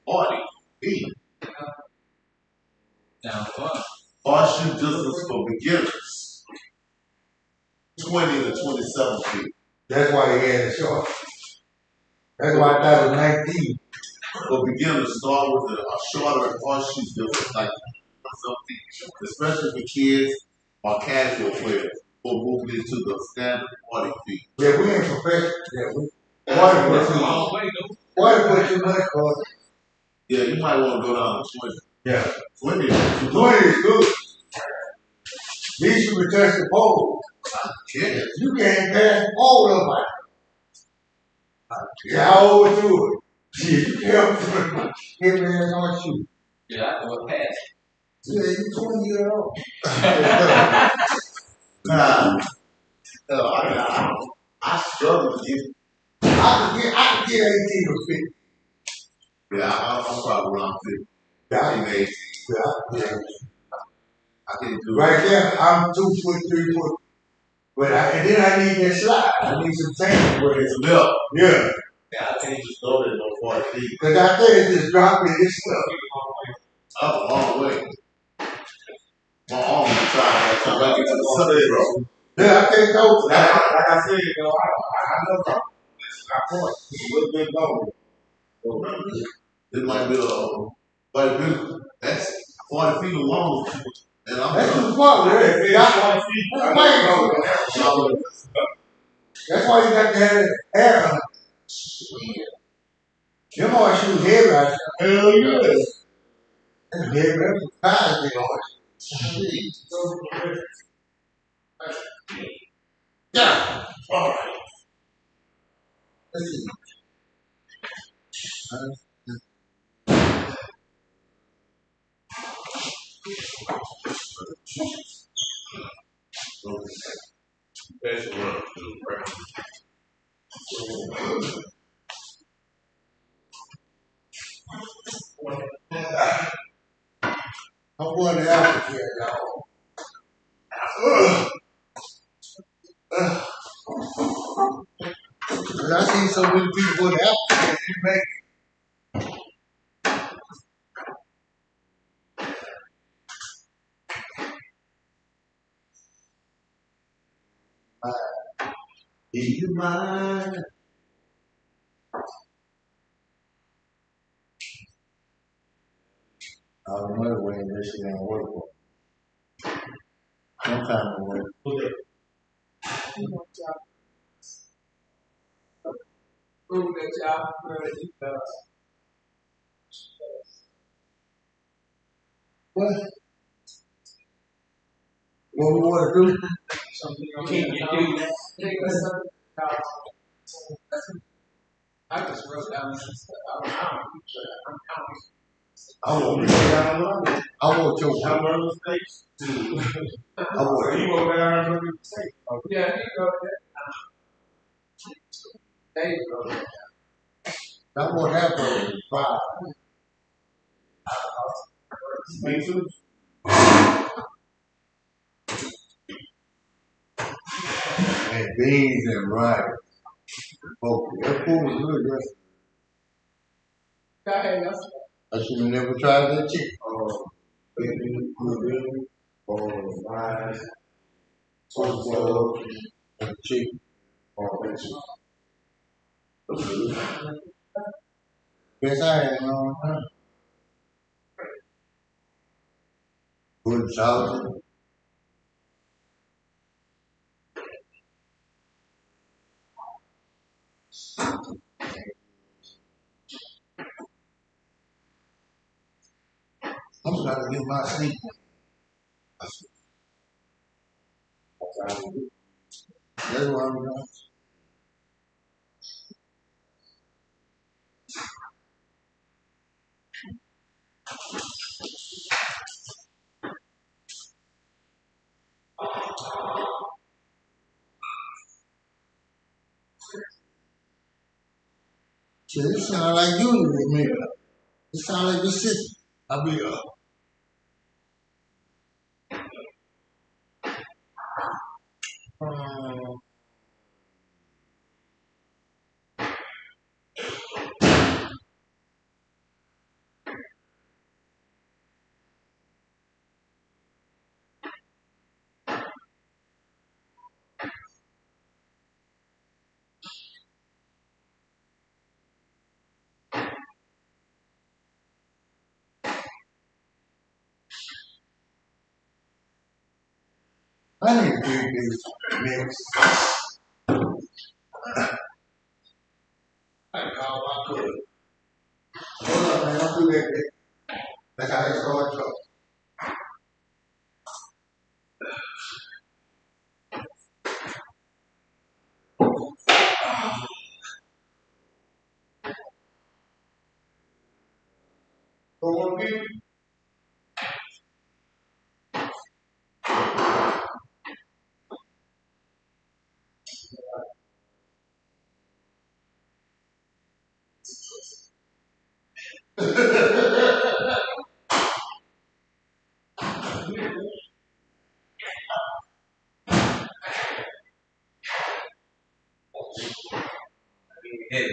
40 feet. Horseshoe distance for beginners, 20 to 27 feet. That's why they had it short. That's why I thought it was 19. For beginners, start with a shorter horseshoe distance, like some feet, especially for kids or casual players who are moving into the standard 40 feet. Yeah, we ain't professional. Yeah, we. Water put too much for us. Yeah, you might want to go down to 20. Yeah. 20 is too 20 is good. At least you can touch the pole. Yeah. You can't pass the pole up like yeah, I overdo it. Shit, you can't hit me in on shoe. Yeah, I know what pass. Yeah, you 20 years old. Nah. I struggle to get. I can get 18 or 50. Yeah, I'm probably around 50. Yeah, I'm 18. yeah. I can't do it. Right there, I'm 2 foot, 3 foot. But and then I need that slide. I need some change with it. It's a belt. Yeah. Yeah, I can't just throw it in no 40 feet. Because I think it's just dropping this stuff. Up a long way. My arm is tired. I'm trying to get to the Sunday, bro. Yeah, I can't go to that. Like I said, you know, I know about this. I point. It's a little bit longer. It might be that's 40 feet along. And I'm That's too far, right? That's 40 feet. That's way longer. That's why you got to have air on it. Them horseshoes heavy out there. hell yeah. That's heavy. That's a big horse. Yeah. All right. Let's see. That's what I'm going to Africa here, y'all. And I see so many people in Africa, you make do you mind? I don't know when this shit ain't work for. Sometime it work. What? What we want to do? something You on can't the get through that. I just wrote down some stuff. I'm counting. I want to go down London. I want your Hamburger steaks. I want You go down Hamburger steak. Yeah, you go there. There you go. I want that burger fried. Me too. And beans and rice. Oh, that food was good yesterday. Go ahead, that's I should have never tried that chicken. Bacon, good, rice, And chicken. bacon. Best I had in a long time. Good salad. I'm trying to get my sleep. That's what I'm doing. Shit, it sound like you to me. It sound like you sick. I be I need to do this mix. I call my cook. Hold up, man. Don't do that, man. That's how they start trouble. Go on, people. Yeah.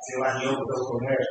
See like he overdosed from there.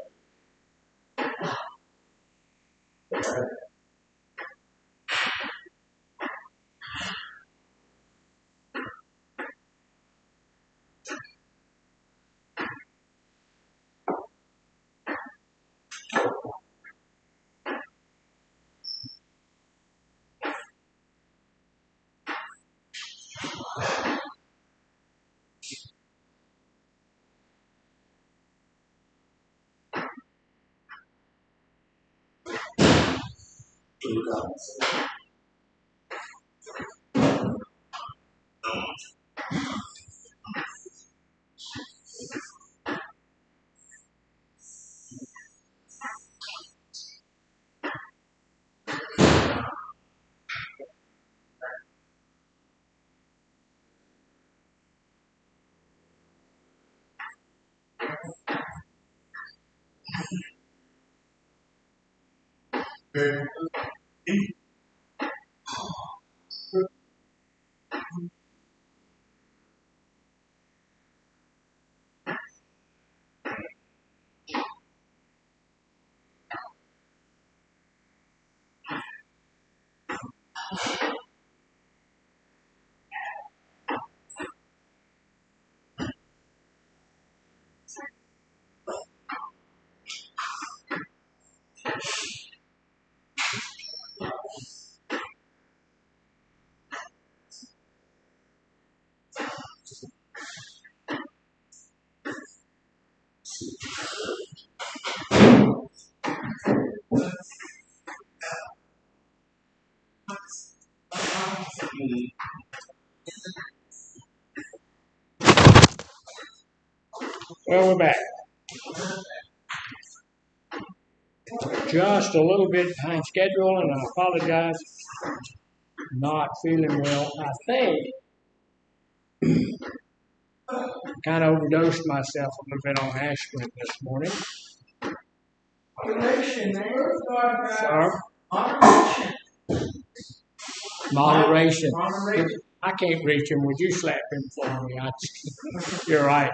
Well, we're back. Just a little bit behind schedule, and I apologize. Not feeling well. I think kind of overdosed myself a little bit on aspirin this morning. Moderation, man. Sorry? Moderation. Moderation. Moderation. I can't reach him. Would you slap him for me? You're right.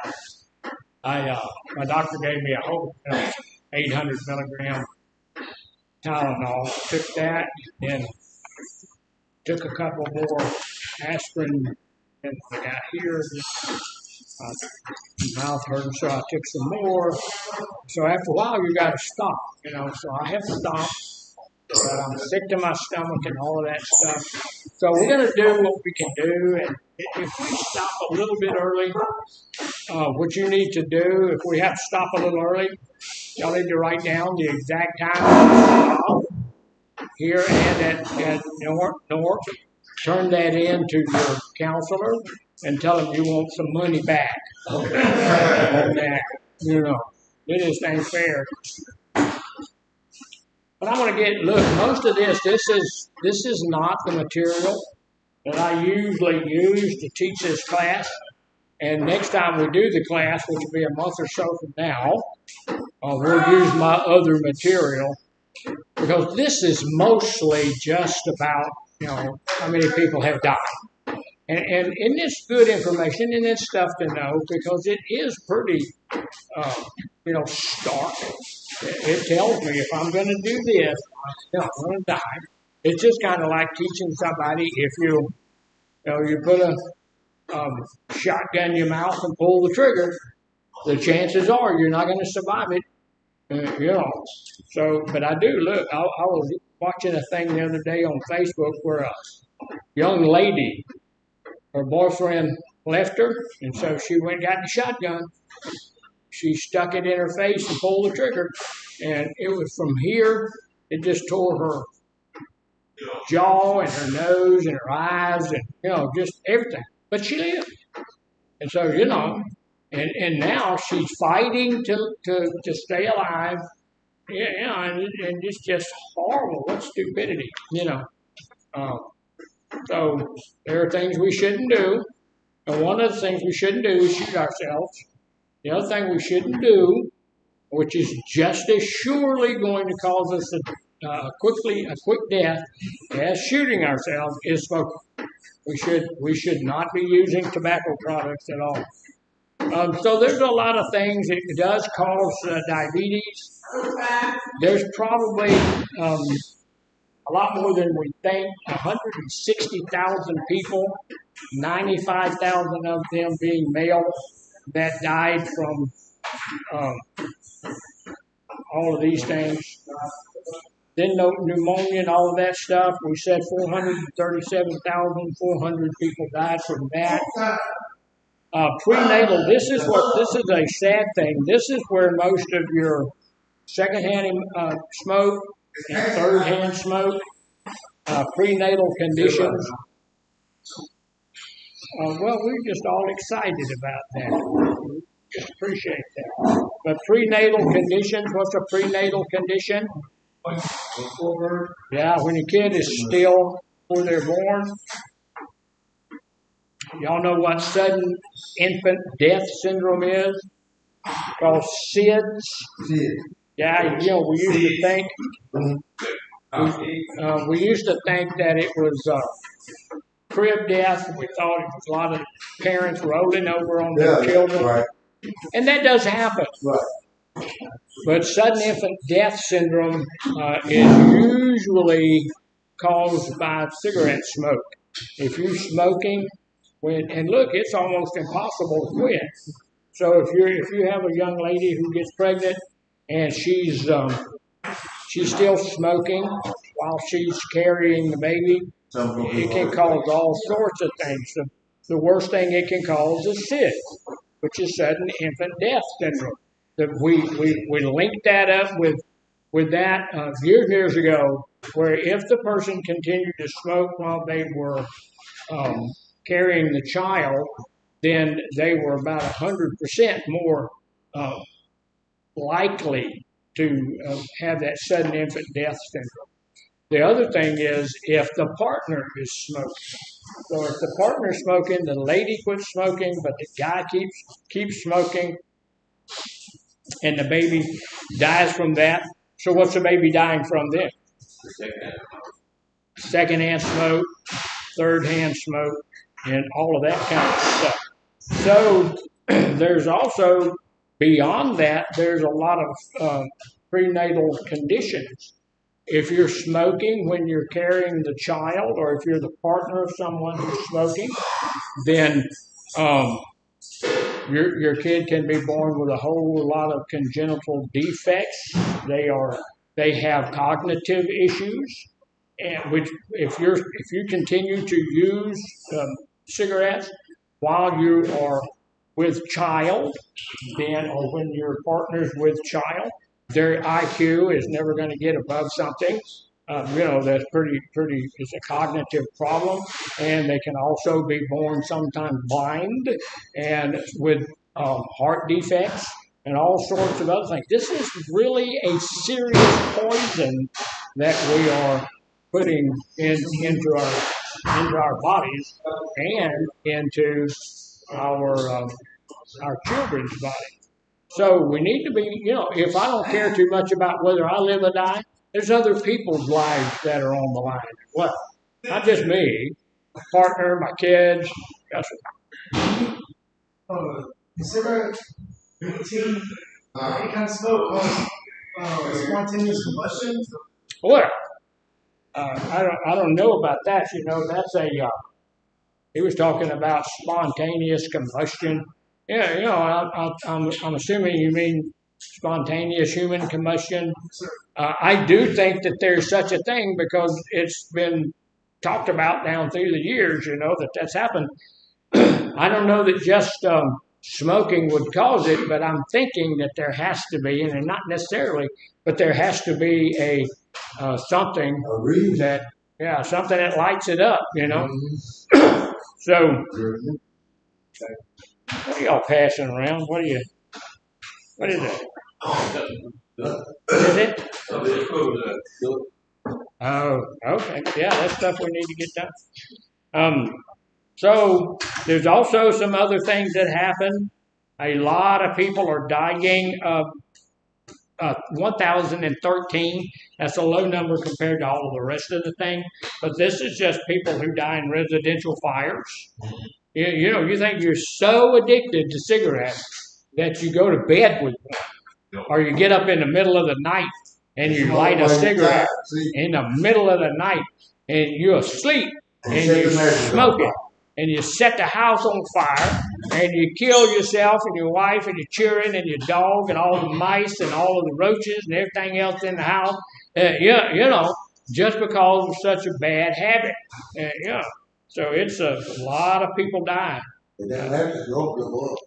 My doctor gave me a whole 800 milligram Tylenol. Took that, then took a couple more aspirin, and I got here. Mouth hurting, so I took some more. So after a while, you got to stop, So I have to stop. But I'm sick to my stomach and all of that stuff. So we're going to do what we can do. And if we stop a little bit early, what you need to do, if we have to stop a little early, y'all need to write down the exact time here and at North. Turn that in to your counselor and tell them you want some money back. On that, it just ain't fair. But I want to look, most of this is not the material that I usually use to teach this class. And next time we do the class, which will be a month or so from now, we'll use my other material. Because this is mostly just about, how many people have died. And it's good information and it's stuff to know because it is pretty, stark. It tells me if I'm going to do this, I'm going to die. It's just kind of like teaching somebody if you put a shotgun in your mouth and pull the trigger, the chances are you're not going to survive it. So, but I do look. I was watching a thing the other day on Facebook where a young lady, her boyfriend left her, and so she went and got the shotgun. She stuck it in her face and pulled the trigger, and it was from here. It just tore her jaw and her nose and her eyes and just everything. But she lived, and so and now she's fighting to stay alive. And it's just horrible. What stupidity, So there are things we shouldn't do, and one of the things we shouldn't do is shoot ourselves. The other thing we shouldn't do, which is just as surely going to cause us a quick death as shooting ourselves, is smoking. We should not be using tobacco products at all. So there's a lot of things. It does cause diabetes. There's probably a lot more than we think. 160,000 people, 95,000 of them being male, that died from um, all of these things. Then pneumonia and all of that stuff. We said 437,400 people died from that. Prenatal. This is a sad thing. This is where most of your secondhand smoke and third-hand smoke, prenatal conditions. Well, we're just all excited about that. Just appreciate that. But prenatal conditions. What's a prenatal condition? Yeah, when your kid is still before they're born. Y'all know what sudden infant death syndrome is? Called SIDS. Yeah, we used to think we used to think that it was crib death. We thought it was a lot of parents rolling over on their children, right. And that does happen. Right. But sudden infant death syndrome is usually caused by cigarette smoke. If you're smoking, and look, it's almost impossible to quit. So if you have a young lady who gets pregnant and she's still smoking while she's carrying the baby, it can cause all sorts of things. The worst thing it can cause is SID, which is sudden infant death syndrome. We linked that up with that years ago, where if the person continued to smoke while they were carrying the child, then they were about 100% more likely to have that sudden infant death syndrome. The other thing is if the partner is smoking. So if the partner's smoking, the lady quits smoking, but the guy keeps smoking, and the baby dies from that. So what's the baby dying from then? Secondhand smoke, third-hand smoke, and all of that kind of stuff. So there's also, beyond that, there's a lot of prenatal conditions. If you're smoking when you're carrying the child, or if you're the partner of someone who's smoking, then your kid can be born with a whole lot of congenital defects. They have cognitive issues, and which if you continue to use cigarettes while you are with child, then or when your partner's with child, their IQ is never going to get above something. That's pretty. It's a cognitive problem, and they can also be born sometimes blind and with heart defects and all sorts of other things. This is really a serious poison that we are putting into our bodies and into our children's bodies. So we need to be, if I don't care too much about whether I live or die, there's other people's lives that are on the line as well. Not just me, my partner, my kids. Consider nicotine, any kind of smoke, spontaneous combustion. Well, I don't know about that. That's he was talking about spontaneous combustion. Yeah, I'm assuming you mean spontaneous human combustion. I do think that there's such a thing because it's been talked about down through the years, that's happened. I don't know that just smoking would cause it, but I'm thinking that there has to be, and not necessarily, but there has to be a something something that lights it up, So, what are y'all passing around? What is it? Is it? Oh, okay. Yeah, that's stuff we need to get done. So there's also some other things that happen. A lot of people are dying of 1,013. That's a low number compared to all of the rest of the thing. But this is just people who die in residential fires. You think you're so addicted to cigarettes that you go to bed with one, or you get up in the middle of the night and you light a cigarette in the middle of the night and you're asleep and you smoke it and you set the house on fire and you kill yourself and your wife and your children and your dog and all the mice and all of the roaches and everything else in the house. Just because of such a bad habit. So it's a lot of people dying. But that mattress don't go up.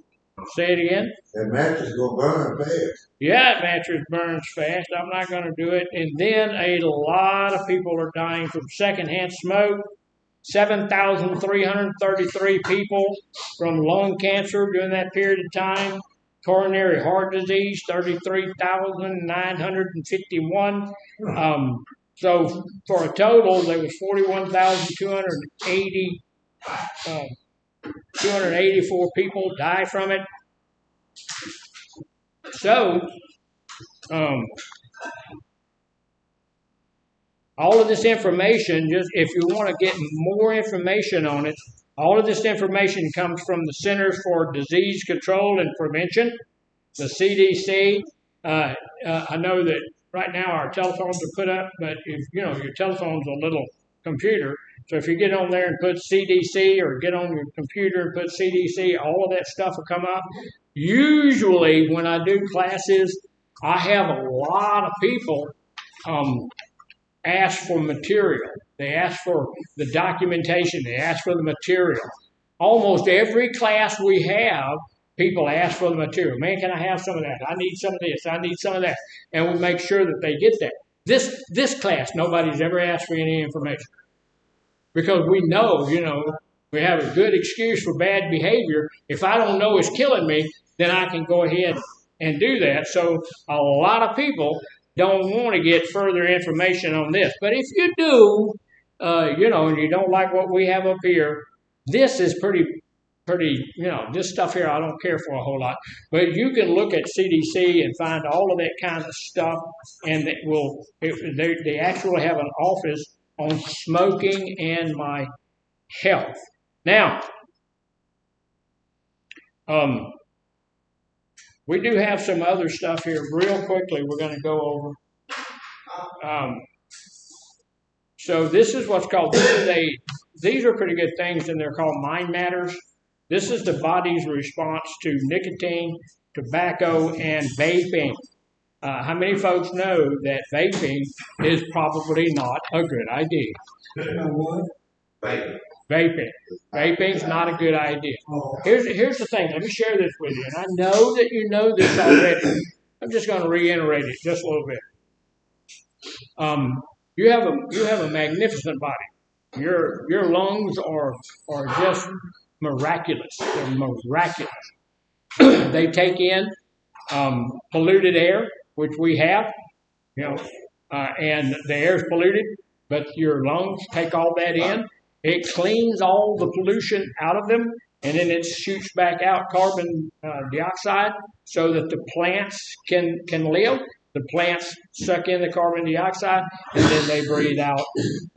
Say it again. That mattress go burn fast. Yeah, that mattress burns fast. I'm not going to do it. And then a lot of people are dying from secondhand smoke. 7,333 people from lung cancer during that period of time. Coronary heart disease, 33,951. So for a total, there was 284 people die from it. So, all of this information, just if you want to get more information on it, all of this information comes from the Centers for Disease Control and Prevention, the CDC. I know that right now our telephones are put up, but if your telephone's a little computer, so if you get on there and put CDC or get on your computer and put CDC, all of that stuff will come up. Usually when I do classes, I have a lot of people ask for material. They ask for the documentation. They ask for the material. Almost every class we have, people ask for the material. Man, can I have some of that? I need some of this. I need some of that. And we make sure that they get that. This class, nobody's ever asked for any information. Because we know, we have a good excuse for bad behavior. If I don't know it's killing me, then I can go ahead and do that. So a lot of people don't want to get further information on this. But if you do, and you don't like what we have up here, this is pretty, this stuff here I don't care for a whole lot. But you can look at CDC and find all of that kind of stuff, and they actually have an office on smoking and my health. Now, we do have some other stuff here real quickly we're going to go over. So this is what's called, these are pretty good things, and they're called mind matters. This is the body's response to nicotine, tobacco, and vaping. How many folks know that vaping is probably not a good idea? Vaping. Vaping's not a good idea. Here's the thing. Let me share this with you. And I know that you know this already. I'm just going to reiterate it just a little bit. You have a magnificent body. Your lungs are just miraculous. They're miraculous. They take in polluted air, which we have, and the air is polluted, but your lungs take all that in. It cleans all the pollution out of them, and then it shoots back out carbon dioxide so that the plants can live. The plants suck in the carbon dioxide, and then they breathe out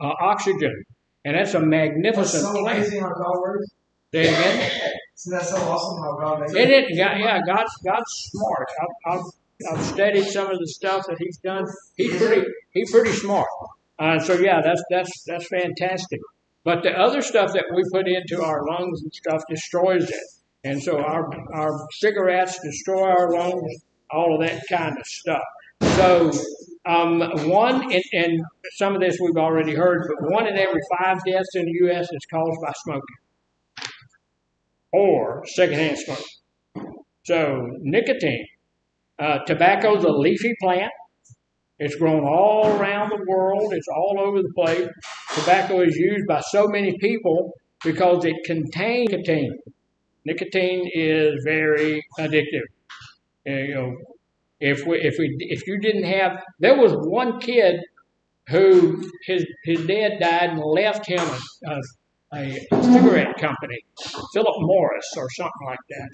oxygen. And that's a magnificent plant. That's so amazing how God works. Say it again. So that's so awesome how God makes it. God's smart. I've studied some of the stuff that He's done. He's pretty smart. So that's fantastic. But the other stuff that we put into our lungs and stuff destroys it. And so our cigarettes destroy our lungs, all of that kind of stuff. So one, and some of this we've already heard, but 1 in every 5 deaths in the U.S. is caused by smoking or secondhand smoke. So nicotine. Tobacco is a leafy plant. It's grown all around the world. It's all over the place. Tobacco is used by so many people because it contains nicotine. Nicotine is very addictive. If you didn't have, there was one kid who his dad died and left him a cigarette company, Philip Morris or something like that.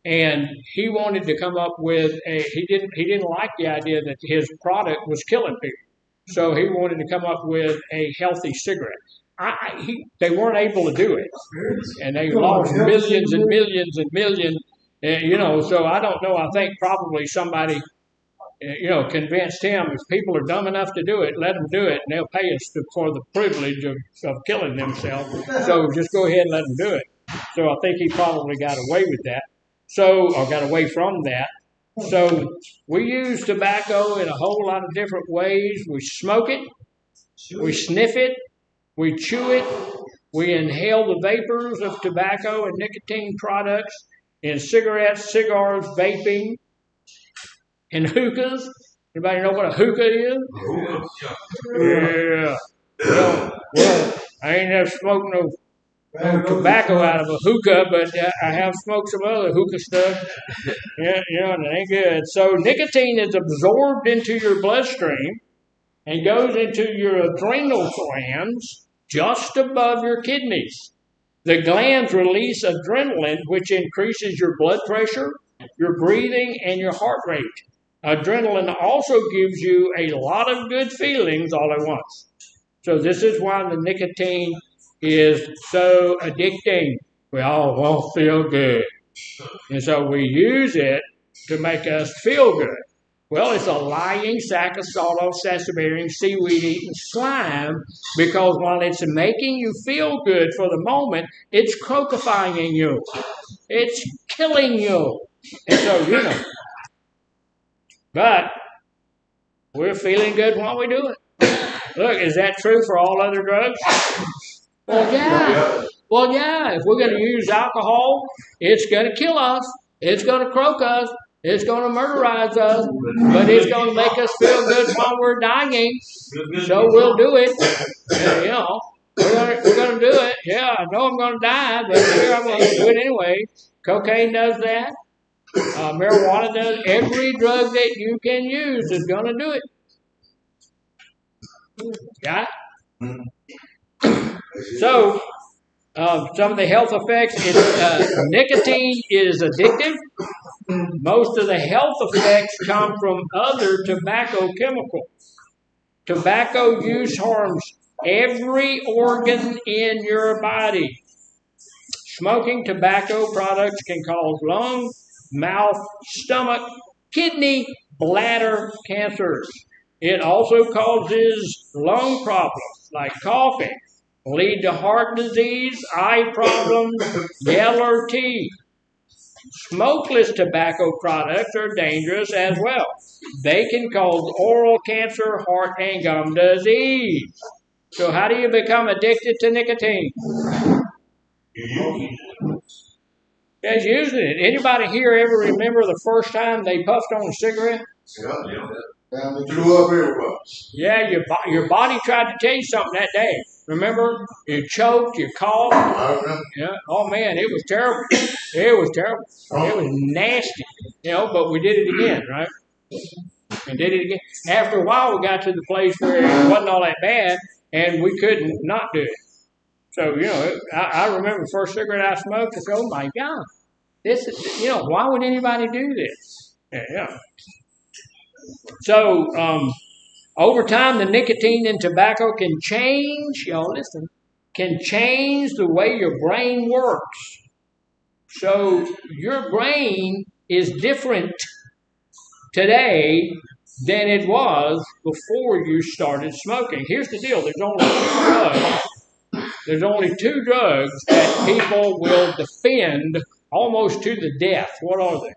and he wanted to come up with he didn't like the idea that his product was killing people, so he wanted to come up with a healthy cigarette. They weren't able to do it, and they lost millions and millions and millions. So I don't know. I think probably somebody convinced him, if people are dumb enough to do it, let them do it, and they'll pay us for the privilege of killing themselves. So just go ahead and let them do it. So I think he probably got away with that. Or got away from that. So we use tobacco in a whole lot of different ways. We smoke it, we sniff it, we chew it, we inhale the vapors of tobacco and nicotine products in cigarettes, cigars, vaping, and hookahs. Anybody know what a hookah is? Yeah. Well, I ain't never smoked no tobacco out of a hookah, but I have smoked some other hookah stuff. Yeah, and it ain't good. So nicotine is absorbed into your bloodstream and goes into your adrenal glands just above your kidneys. The glands release adrenaline, which increases your blood pressure, your breathing, and your heart rate. Adrenaline also gives you a lot of good feelings all at once. So this is why the nicotine is so addicting. We all want to feel good. And so we use it to make us feel good. Well, it's a lying sack of sawdust, sassafras, seaweed-eating slime, because while it's making you feel good for the moment, it's crocifying you. It's killing you. And so, but we're feeling good while we do it. Look, is that true for all other drugs? Well, yeah. Well, yeah. If we're going to use alcohol, it's going to kill us. It's going to croak us. It's going to murderize us. But it's going to make us feel good while we're dying. So we'll do it. We're going to do it. Yeah, I know I'm going to die, but here I'm going to do it anyway. Cocaine does that. Marijuana does. Every drug that you can use is going to do it. Got it? So, some of the health effects, nicotine is addictive. Most of the health effects come from other tobacco chemicals. Tobacco use harms every organ in your body. Smoking tobacco products can cause lung, mouth, stomach, kidney, bladder cancers. It also causes lung problems like coughing, lead to heart disease, eye problems, yellow teeth. Smokeless tobacco products are dangerous as well. They can cause oral cancer, heart, and gum disease. So how do you become addicted to nicotine? Just using it. Anybody here ever remember the first time they puffed on a cigarette? And we threw up everywhere. Yeah, your body tried to tell you something that day. Remember? You choked, you coughed. I remember. Yeah. Oh man, it was terrible. It was terrible. It was nasty. But we did it again, right? And did it again. After a while, we got to the place where it wasn't all that bad, and we couldn't not do it. So, I remember the first cigarette I smoked, I said, oh my God, this is, why would anybody do this? Yeah. So, over time, the nicotine in tobacco can change the way your brain works. So, your brain is different today than it was before you started smoking. Here's the deal. There's only two drugs that people will defend almost to the death. What are they?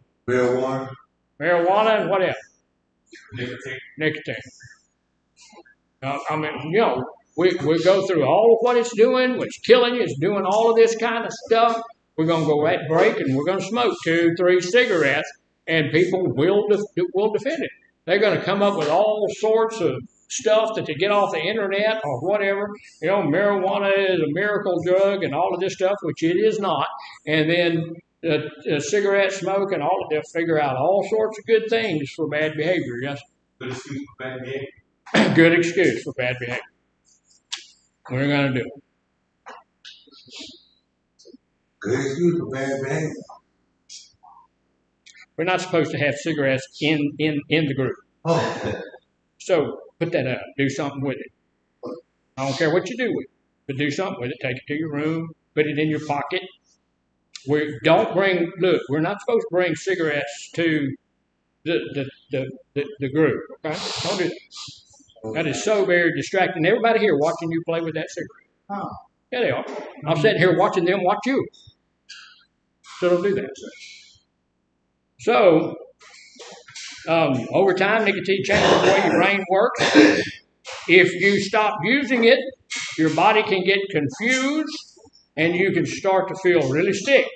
Marijuana and what else? Nicotine. We go through all of what it's doing, what's killing you, it's doing all of this kind of stuff. We're going to go at break and we're going to smoke 2, 3 cigarettes, and people will defend it. They're going to come up with all sorts of stuff that they get off the internet or whatever. Marijuana is a miracle drug and all of this stuff, which it is not. And then the cigarette smoke and all, they'll figure out all sorts of good things for bad behavior. Yes. Good excuse for bad behavior. Good excuse for bad behavior. We're going to do it. Good excuse for bad behavior. We're not supposed to have cigarettes in the group. Oh, So put that up. Do something with it. I don't care what you do with it, but do something with it. Take it to your room. Put it in your pocket. Don't bring. Look, we're not supposed to bring cigarettes to the group. Okay, don't do that. That is so very distracting. Everybody here watching you play with that cigarette. Huh. Yeah, they are. I'm sitting here watching them watch you. So don't do that. So, over time, nicotine changes the way your brain works. If you stop using it, your body can get confused and you can start to feel really sick.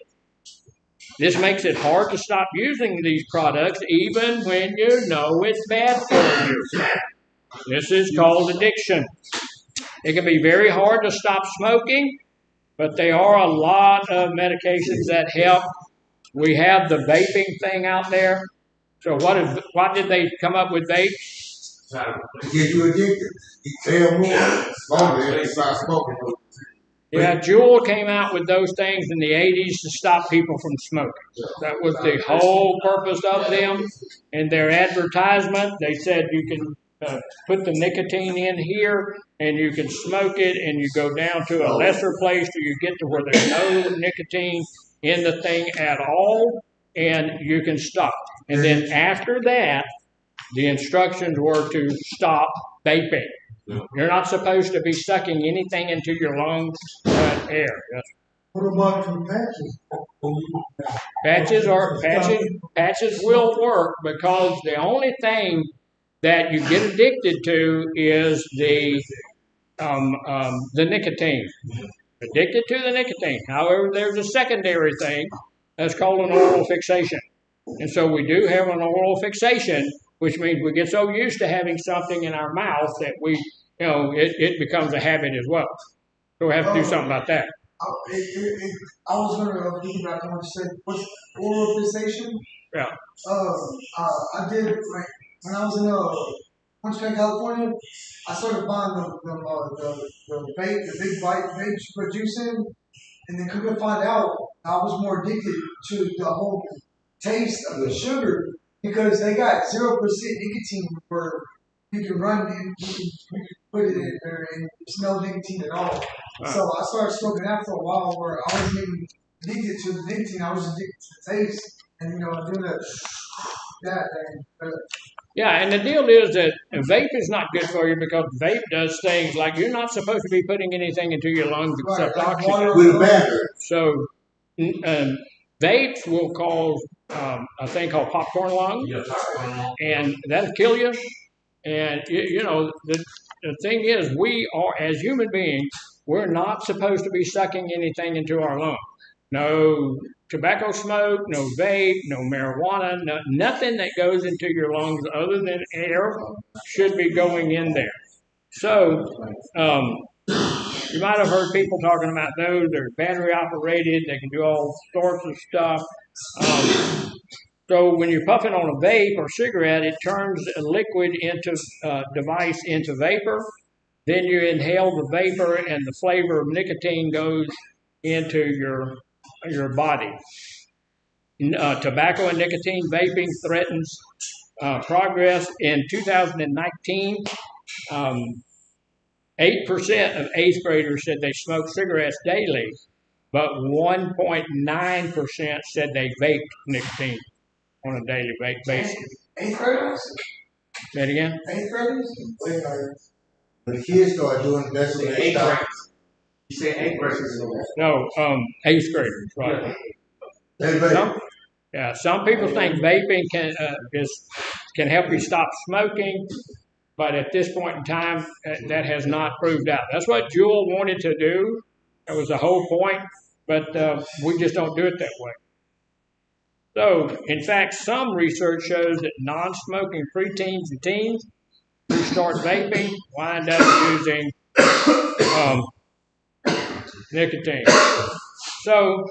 This makes it hard to stop using these products even when you know it's bad for you. This is called addiction. It can be very hard to stop smoking, but there are a lot of medications that help. We have the vaping thing out there. So what did they come up with vape? to get you addicted. You tell more. Smoking, and start smoking. Yeah, Juul came out with those things in the 80s to stop people from smoking. That was the whole purpose of them. In their advertisement, they said you can put the nicotine in here and you can smoke it and you go down to a lesser place till you get to where there's no nicotine in the thing at all and you can stop. And then after that, the instructions were to stop vaping. You're not supposed to be sucking anything into your lungs but air. What about the patches? Patches will work because the only thing that you get addicted to is the nicotine. Addicted to the nicotine. However, there's a secondary thing that's called an oral fixation. And so we do have an oral fixation, which means we get so used to having something in our mouth that it becomes a habit as well. So we have to do something about that. I was going to piggyback on what you said. What's oral fixation? Yeah. I did, like, when I was in Hunchback, California, I started buying the vape, the big vapes you put juice in, and then couldn't find out I was more addicted to the whole taste of the sugar because they got 0% nicotine where you can you can put it in there and smell nicotine at all. So I started smoking that for a while where I wasn't even addicted to the nicotine, I was addicted to the taste. And doing that thing. Yeah, and the deal is that vape is not good for you because vape does things like you're not supposed to be putting anything into your lungs except oxygen. With a battery. So vapes will cause a thing called popcorn lung, and that'll kill you. And the thing is, we are as human beings, we're not supposed to be sucking anything into our lungs. No tobacco smoke, no vape, no marijuana, nothing that goes into your lungs other than air should be going in there. So you might have heard people talking about those. They're battery operated. They can do all sorts of stuff. So when you're puffing on a vape or cigarette, it turns a liquid device into vapor. Then you inhale the vapor, and the flavor of nicotine goes into your body. Tobacco and nicotine vaping threatens progress. In 2019, 8% of 8th graders said they smoked cigarettes daily, but 1.9% said they vaped nicotine on a daily basis. 8th graders? Say it again? 8th graders? When the kids start doing that's when they stop. You say 8th graders? No, 8th graders, right? Some people think vaping can help you stop smoking, but at this point in time, that has not proved out. That's what Juul wanted to do. That was the whole point, but we just don't do it that way. So, in fact, some research shows that non-smoking preteens and teens who start vaping wind up using nicotine. So,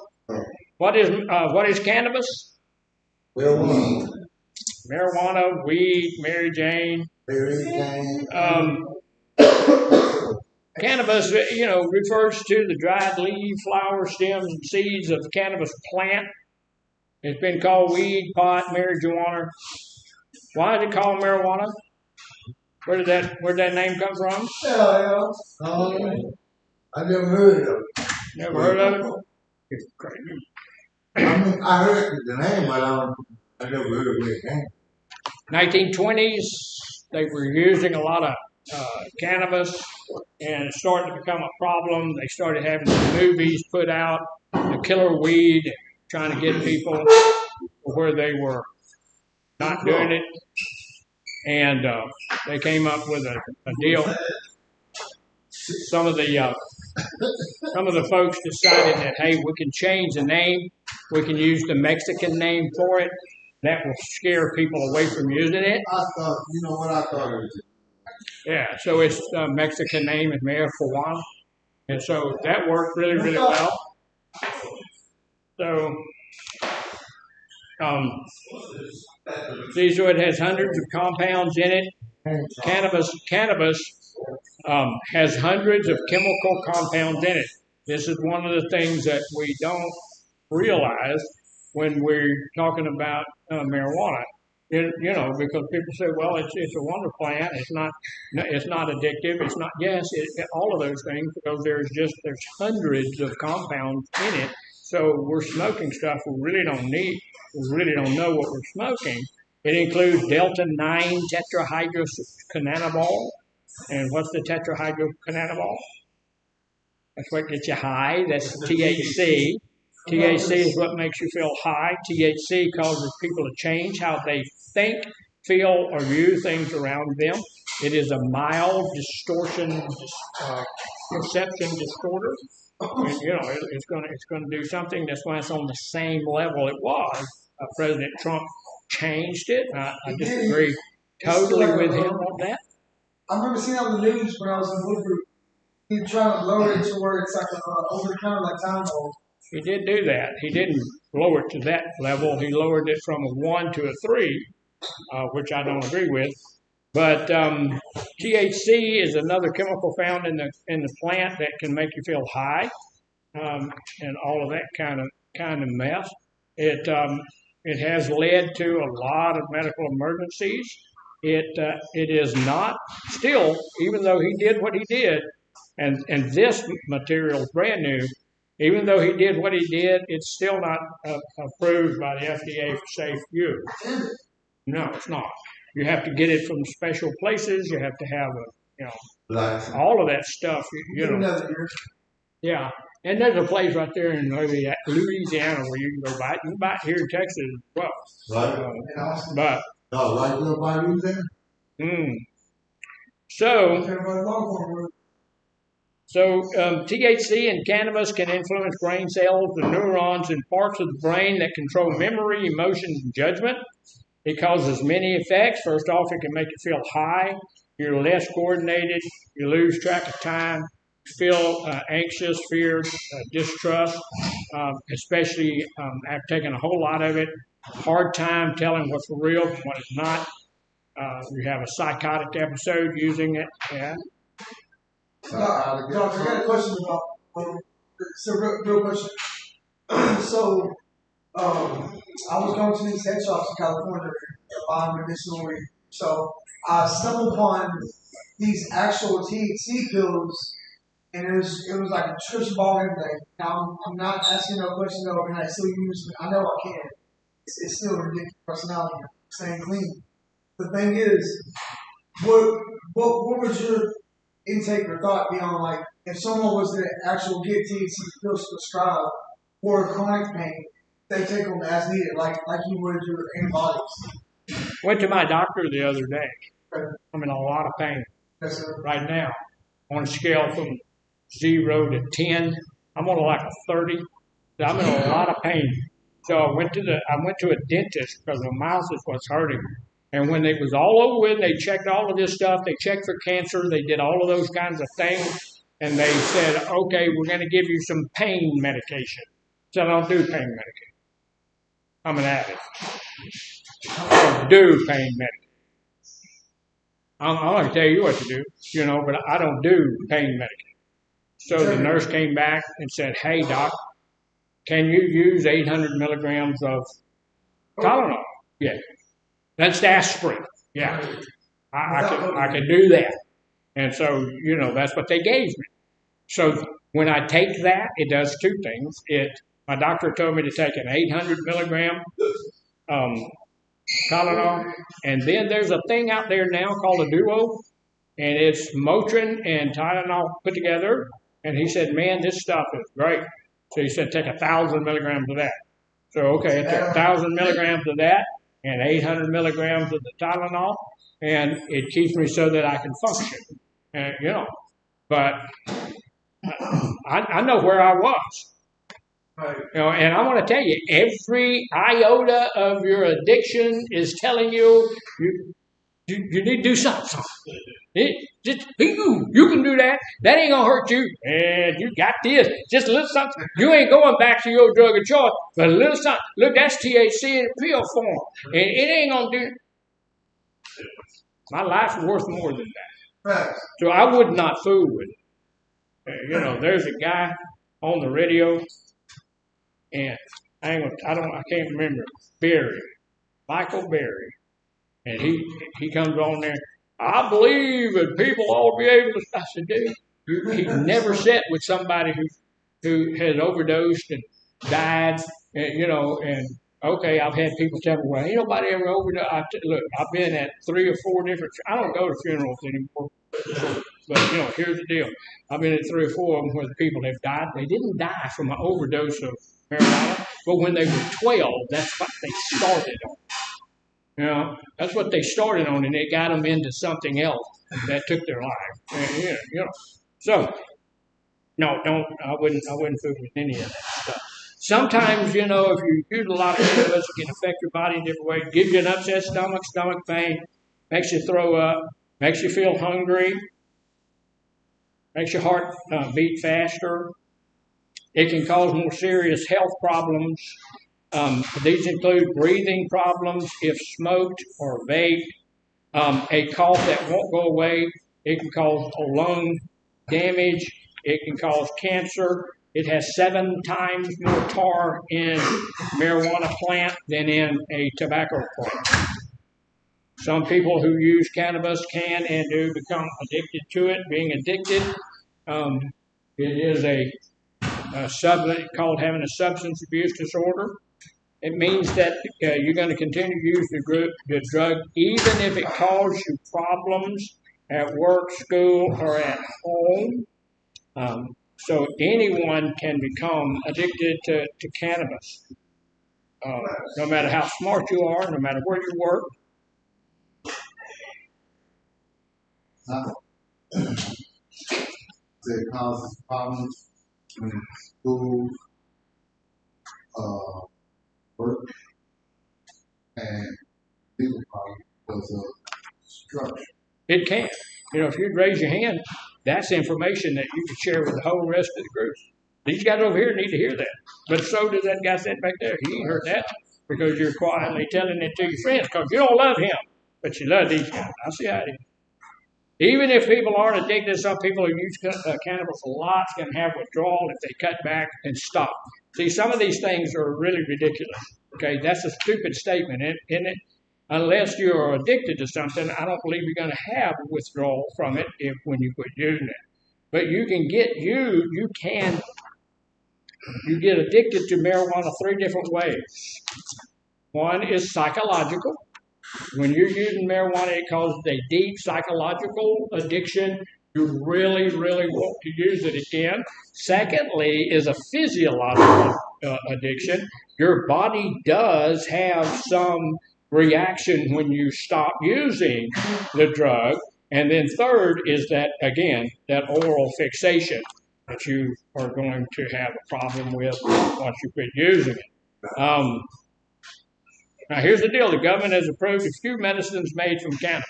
what is cannabis? Marijuana, weed, Mary Jane. Cannabis, refers to the dried leaves, flowers, stems, and seeds of the cannabis plant. It's been called weed, pot, marijuana. Why is it called marijuana? Where'd that name come from? Yeah. I never heard of it. Never heard of it? It's crazy. I mean, I heard the name, but I never heard of it name. 1920s, they were using a lot of cannabis, and it started to become a problem. They started having movies put out, the killer weed, trying to get people where they were not doing it. And they came up with a deal. Some of the folks decided that, hey, we can change the name. We can use the Mexican name for it. That will scare people away from using it. I thought, you know what I thought it was? Yeah, so its Mexican name is marijuana. And so that worked really, really well. So, it has hundreds of compounds in it. Cannabis has hundreds of chemical compounds in it. This is one of the things that we don't realize when we're talking about marijuana. Because people say, well, it's a wonder plant. It's not addictive. It's not. Yes, all of those things, because there's hundreds of compounds in it. So we're smoking stuff we really don't need. We really don't know what we're smoking. It includes delta-9 tetrahydrocannabinol. And what's the tetrahydrocannabinol? That's what gets you high. That's THC. THC is what makes you feel high. THC causes people to change how they think, feel, or view things around them. It is a mild distortion, perception disorder. And, it's going to do something. That's why it's on the same level it was. President Trump changed it. I disagree totally with him on that. I remember seeing on the news when I was in Woodbridge. He was trying to lower it to where it's like over the counter, like Tylenol. He did do that. He didn't lower it to that level. He lowered it from a 1 to a 3, which I don't agree with. But THC is another chemical found in the plant that can make you feel high, and all of that kind of mess. It has led to a lot of medical emergencies. It is not still, even though he did what he did, and this material is brand new. Even though he did what he did, it's still not approved by the FDA for safe use. No, it's not. You have to get it from special places. You have to have all of that stuff. Yeah. And there's a place right there in Louisiana where you can go buy it. You can buy it here in Texas as well. Right. Right there by Louisiana? So THC and cannabis can influence brain cells, the neurons, and parts of the brain that control memory, emotions, and judgment. It causes many effects. First off, it can make you feel high. You're less coordinated. You lose track of time. You feel anxious, fear, distrust, especially after taking a whole lot of it. Hard time telling what's real from what is not. You have a psychotic episode using it. Yeah. Doctor, I got a question about. It's a real question. So, I was going to these head shops in California buying medicinal weed. So I stumbled upon these actual THC pills, and it was like a prescription ball and everything. Now I'm not asking no question though, and I still use it. I know I can. It's still a ridiculous personality, staying clean. The thing is, what would your intake or thought be on, like, if someone was to actually get THC pills prescribed for chronic pain, they take them as needed, like you would your antibiotics? Went to my doctor the other day. Okay. I'm in a lot of pain right now. On a scale from 0 to 10, I'm on like a 30. So I'm in a lot of pain. So I went to a dentist because my mouth was hurting. And when it was all over with, they checked all of this stuff. They checked for cancer. They did all of those kinds of things. And they said, okay, we're going to give you some pain medication. So I don't do pain medication. I'm an addict. I don't do pain medication. I'm going to tell you what to do, but I don't do pain medication. So the nurse came back and said, hey, doc, can you use 800 milligrams of Tylenol. Yeah. That's the aspirin. Yeah. I can do that. And so, that's what they gave me. So when I take that, it does two things. My doctor told me to take an 800 milligram Tylenol, and then there's a thing out there now called a Duo, and it's Motrin and Tylenol put together. And he said, "Man, this stuff is great." So he said, "Take 1,000 milligrams of that." So okay, I took 1,000 milligrams of that and 800 milligrams of the Tylenol, and it keeps me so that I can function. But I know where I was. Right. And I want to tell you, every iota of your addiction is telling you you need to do something. You can do that. That ain't gonna hurt you. And you got this. Just a little something. You ain't going back to your drug of choice, but a little something. Look, that's THC in pill form, and it ain't gonna do. My life's worth more than that. Right. So I would not fool with it. There's a guy on the radio, and I can't remember, Michael Berry, and he comes on there. I believe that people ought to be able to. I said, dude, he never sat with somebody who had overdosed and died, and okay, I've had people tell me, well, ain't nobody ever overdosed. Look, I've been at 3 or 4 different. I don't go to funerals anymore. But here's the deal. I've been at 3 or 4 of them where the people have died. They didn't die from an overdose of marijuana, but when they were 12, that's what they started on. That's what they started on, and it got them into something else that took their life. And, So, no, don't. I wouldn't fool with any of that stuff. Sometimes, if you use a lot of cannabis, it can affect your body in different ways. Gives you an upset stomach pain, makes you throw up, makes you feel hungry, makes your heart beat faster. It can cause more serious health problems. These include breathing problems if smoked or vaped, a cough that won't go away. It can cause lung damage. It can cause cancer. It has 7 times more tar in marijuana plant than in a tobacco plant. Some people who use cannabis can and do become addicted to it. Being addicted, it is a called having a substance abuse disorder. It means that you're going to continue to use the drug even if it causes you problems at work, school, or at home. So anyone can become addicted to cannabis, no matter how smart you are, no matter where you work. It causes problems in schools, work, and legal problems because of structure. It can. If you'd raise your hand, that's information that you could share with the whole rest of the group. These guys over here need to hear that. But so does that guy sitting back there. He ain't heard that because you're quietly telling it to your friends because you don't love him, but you love these guys. I see how it is. Even if people aren't addicted, some people who use cannabis a lot can have withdrawal if they cut back and stop. See, some of these things are really ridiculous. Okay, that's a stupid statement, isn't it? Unless you're addicted to something, I don't believe you're going to have withdrawal from it when you quit using it. But you get addicted to marijuana 3 different ways. One is psychological. When you're using marijuana, it causes a deep psychological addiction. You really, really want to use it again. Secondly, is a physiological addiction. Your body does have some reaction when you stop using the drug. And then third is that oral fixation that you are going to have a problem with once you quit using it. Now, here's the deal. The government has approved a few medicines made from cannabis,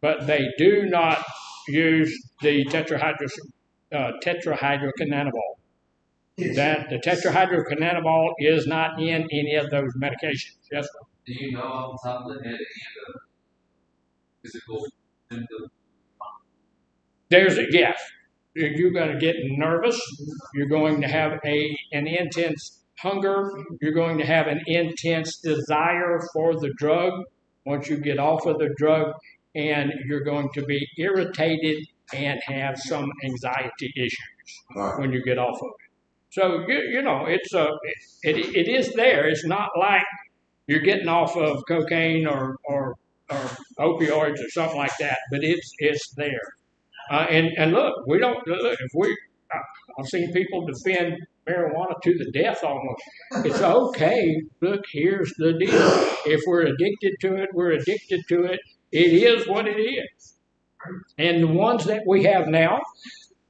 but they do not use the tetrahydrocannabinol. The tetrahydrocannabinol is not in any of those medications. Yes, sir. Do you know off the top of the head any of the physical symptoms? Yes. You're going to get nervous. You're going to have an intense hunger. You're going to have an intense desire for the drug once you get off of the drug, and you're going to be irritated and have some anxiety issues when you get off of it. So you know it is there. It's not like you're getting off of cocaine or opioids or something like that, but it's there. And look, we don't look if we. I've seen people defend marijuana to the death almost. It's okay. Look, here's the deal. If we're addicted to it, we're addicted to it. It is what it is. And the ones that we have now,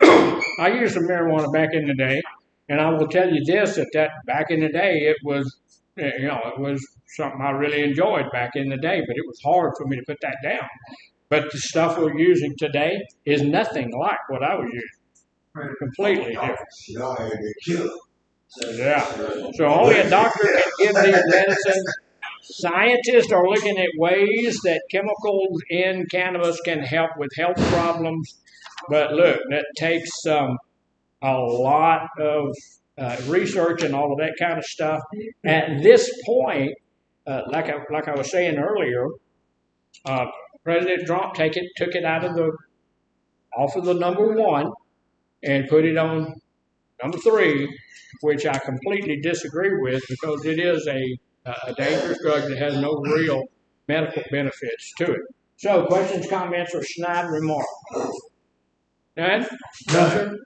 I used some marijuana back in the day, and I will tell you this: that back in the day, it was, it was something I really enjoyed back in the day, but it was hard for me to put that down. But the stuff we're using today is nothing like what I was using. Completely different. Y'all had to kill. Yeah. So only a doctor can give these medicines. Scientists are looking at ways that chemicals in cannabis can help with health problems. But look, that takes a lot of research and all of that kind of stuff. At this point, like I was saying earlier, President Trump took it off of the number one and put it on number three, which I completely disagree with because it is a dangerous drug that has no real medical benefits to it. So, questions, comments, or snide remarks? None? None.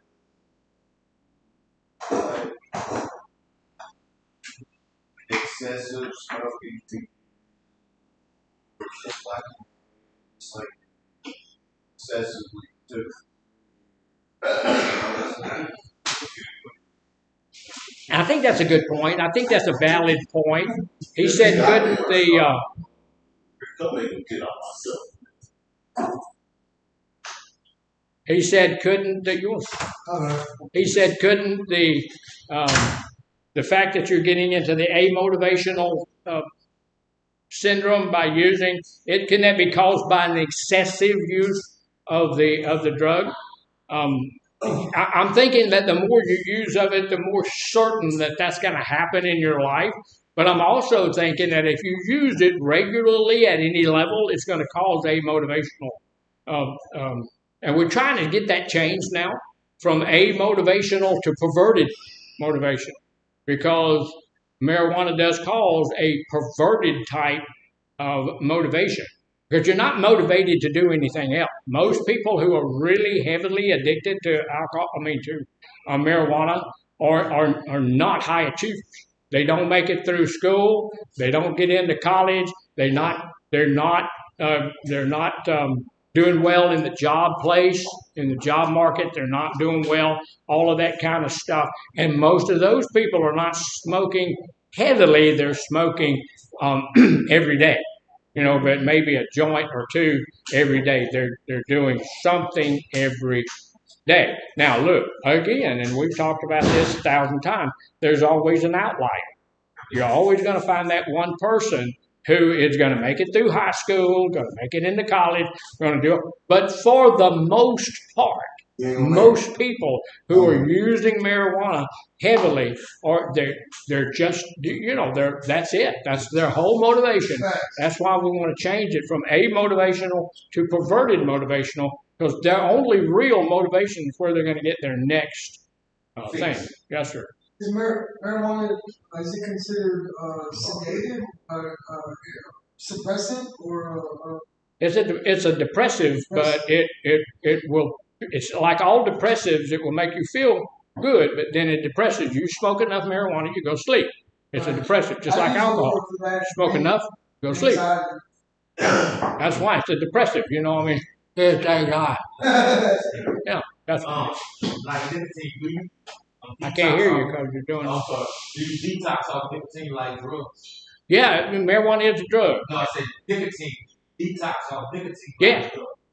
Excessive smoking. It's like excessively too. I think that's a good point. I think that's a valid point. He said, couldn't the he said, couldn't the fact that you're getting into the amotivational syndrome by using it, can that be caused by an excessive use of the drug? I'm thinking that the more you use of it, the more certain that that's going to happen in your life. But I'm also thinking that if you use it regularly at any level, it's going to cause amotivational. And we're trying to get that changed now from amotivational to perverted motivation, because marijuana does cause a perverted type of motivation. Because you're not motivated to do anything else. Most people who are really heavily addicted to marijuana are not high achievers. They don't make it through school. They don't get into college. They're not doing well in the job place, in the job market. They're not doing well. All of that kind of stuff. And most of those people are not smoking heavily. They're smoking every day. But maybe a joint or two every day. They're doing something every day. Now, look, again, and we've talked about this 1,000 times, there's always an outlier. You're always going to find that one person who is going to make it through high school, going to make it into college, going to do it. But for the most part, most people who are using marijuana heavily, or they're just, that's it. That's their whole motivation. That's why we want to change it from amotivational to perverted motivational, because their only real motivation is where they're going to get their next thing. Yes, sir. Is marijuana, is it considered sedative, suppressant, or? It's a depressive, but it will. It's like all depressives. It will make you feel good, but then it depresses you. Smoke enough marijuana, you go sleep. It's a depressive, just like alcohol. Smoke enough, go sleep. That's why it's a depressive. It's a yeah, that's like nicotine. I can't hear you because you're doing. Also, you detox off nicotine like drugs. Yeah, marijuana is a drug. No, I said nicotine. Detox off nicotine. Yeah,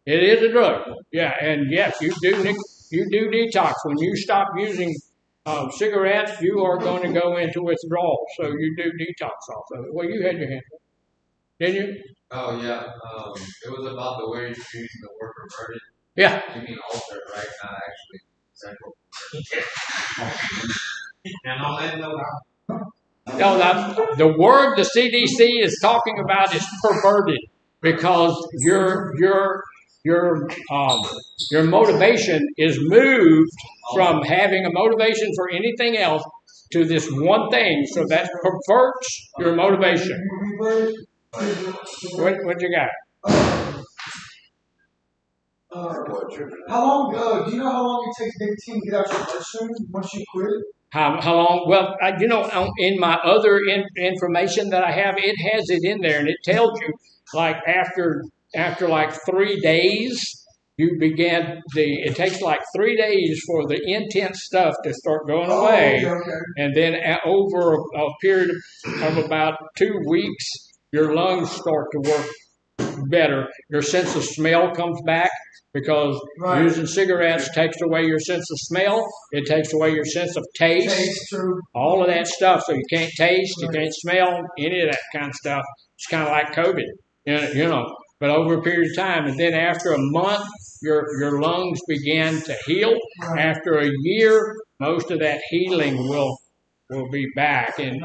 it is a drug. Yeah, and yes, you do detox. When you stop using cigarettes, you are going to go into withdrawal. So you do detox off of it. Well, you had your hand up, didn't you? Oh yeah, it was about the way you're using the word perverted. Yeah. You mean altered, right? Not actually sexual. And on that note, No, the word the CDC is talking about is perverted because your motivation is moved from having a motivation for anything else to this one thing. So that perverts your motivation. What you got? How long? Do you know how long it takes nicotine to get out your bloodstream once you quit? How long? Well, in my other information that I have, it has it in there, and it tells you like after like 3 days, you begin it takes like 3 days for the intense stuff to start going away, Okay. and then over a period of about 2 weeks, your lungs start to work better. Your sense of smell comes back because using cigarettes takes away your sense of smell. It takes away your sense of taste. True. All of that stuff. So you can't taste, you can't smell, any of that kind of stuff. It's kind of like COVID, but over a period of time. And then after a month, your lungs begin to heal. After a year, most of that healing will be back. And,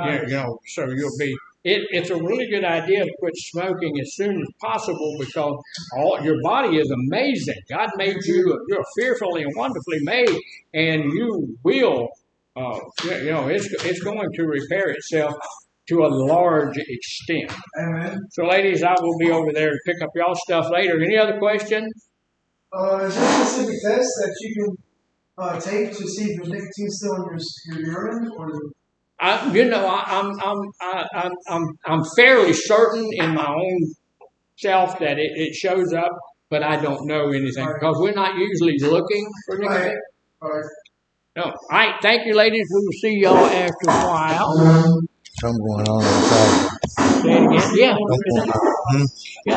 so you'll be. It's a really good idea to quit smoking as soon as possible because your body is amazing. God made you, you're fearfully and wonderfully made, and you will, it's going to repair itself to a large extent. Amen. So, ladies, I will be over there to pick up y'all stuff later. Any other questions? Is there a specific test that you can take to see if the nicotine still in your urine, or? I'm fairly certain in my own self that it shows up, but I don't know anything because we're not usually looking for nicotine. No. All right. Thank you, ladies. We will see y'all after a while. Something going on inside. Say it again. Yeah. Something going on. Yeah.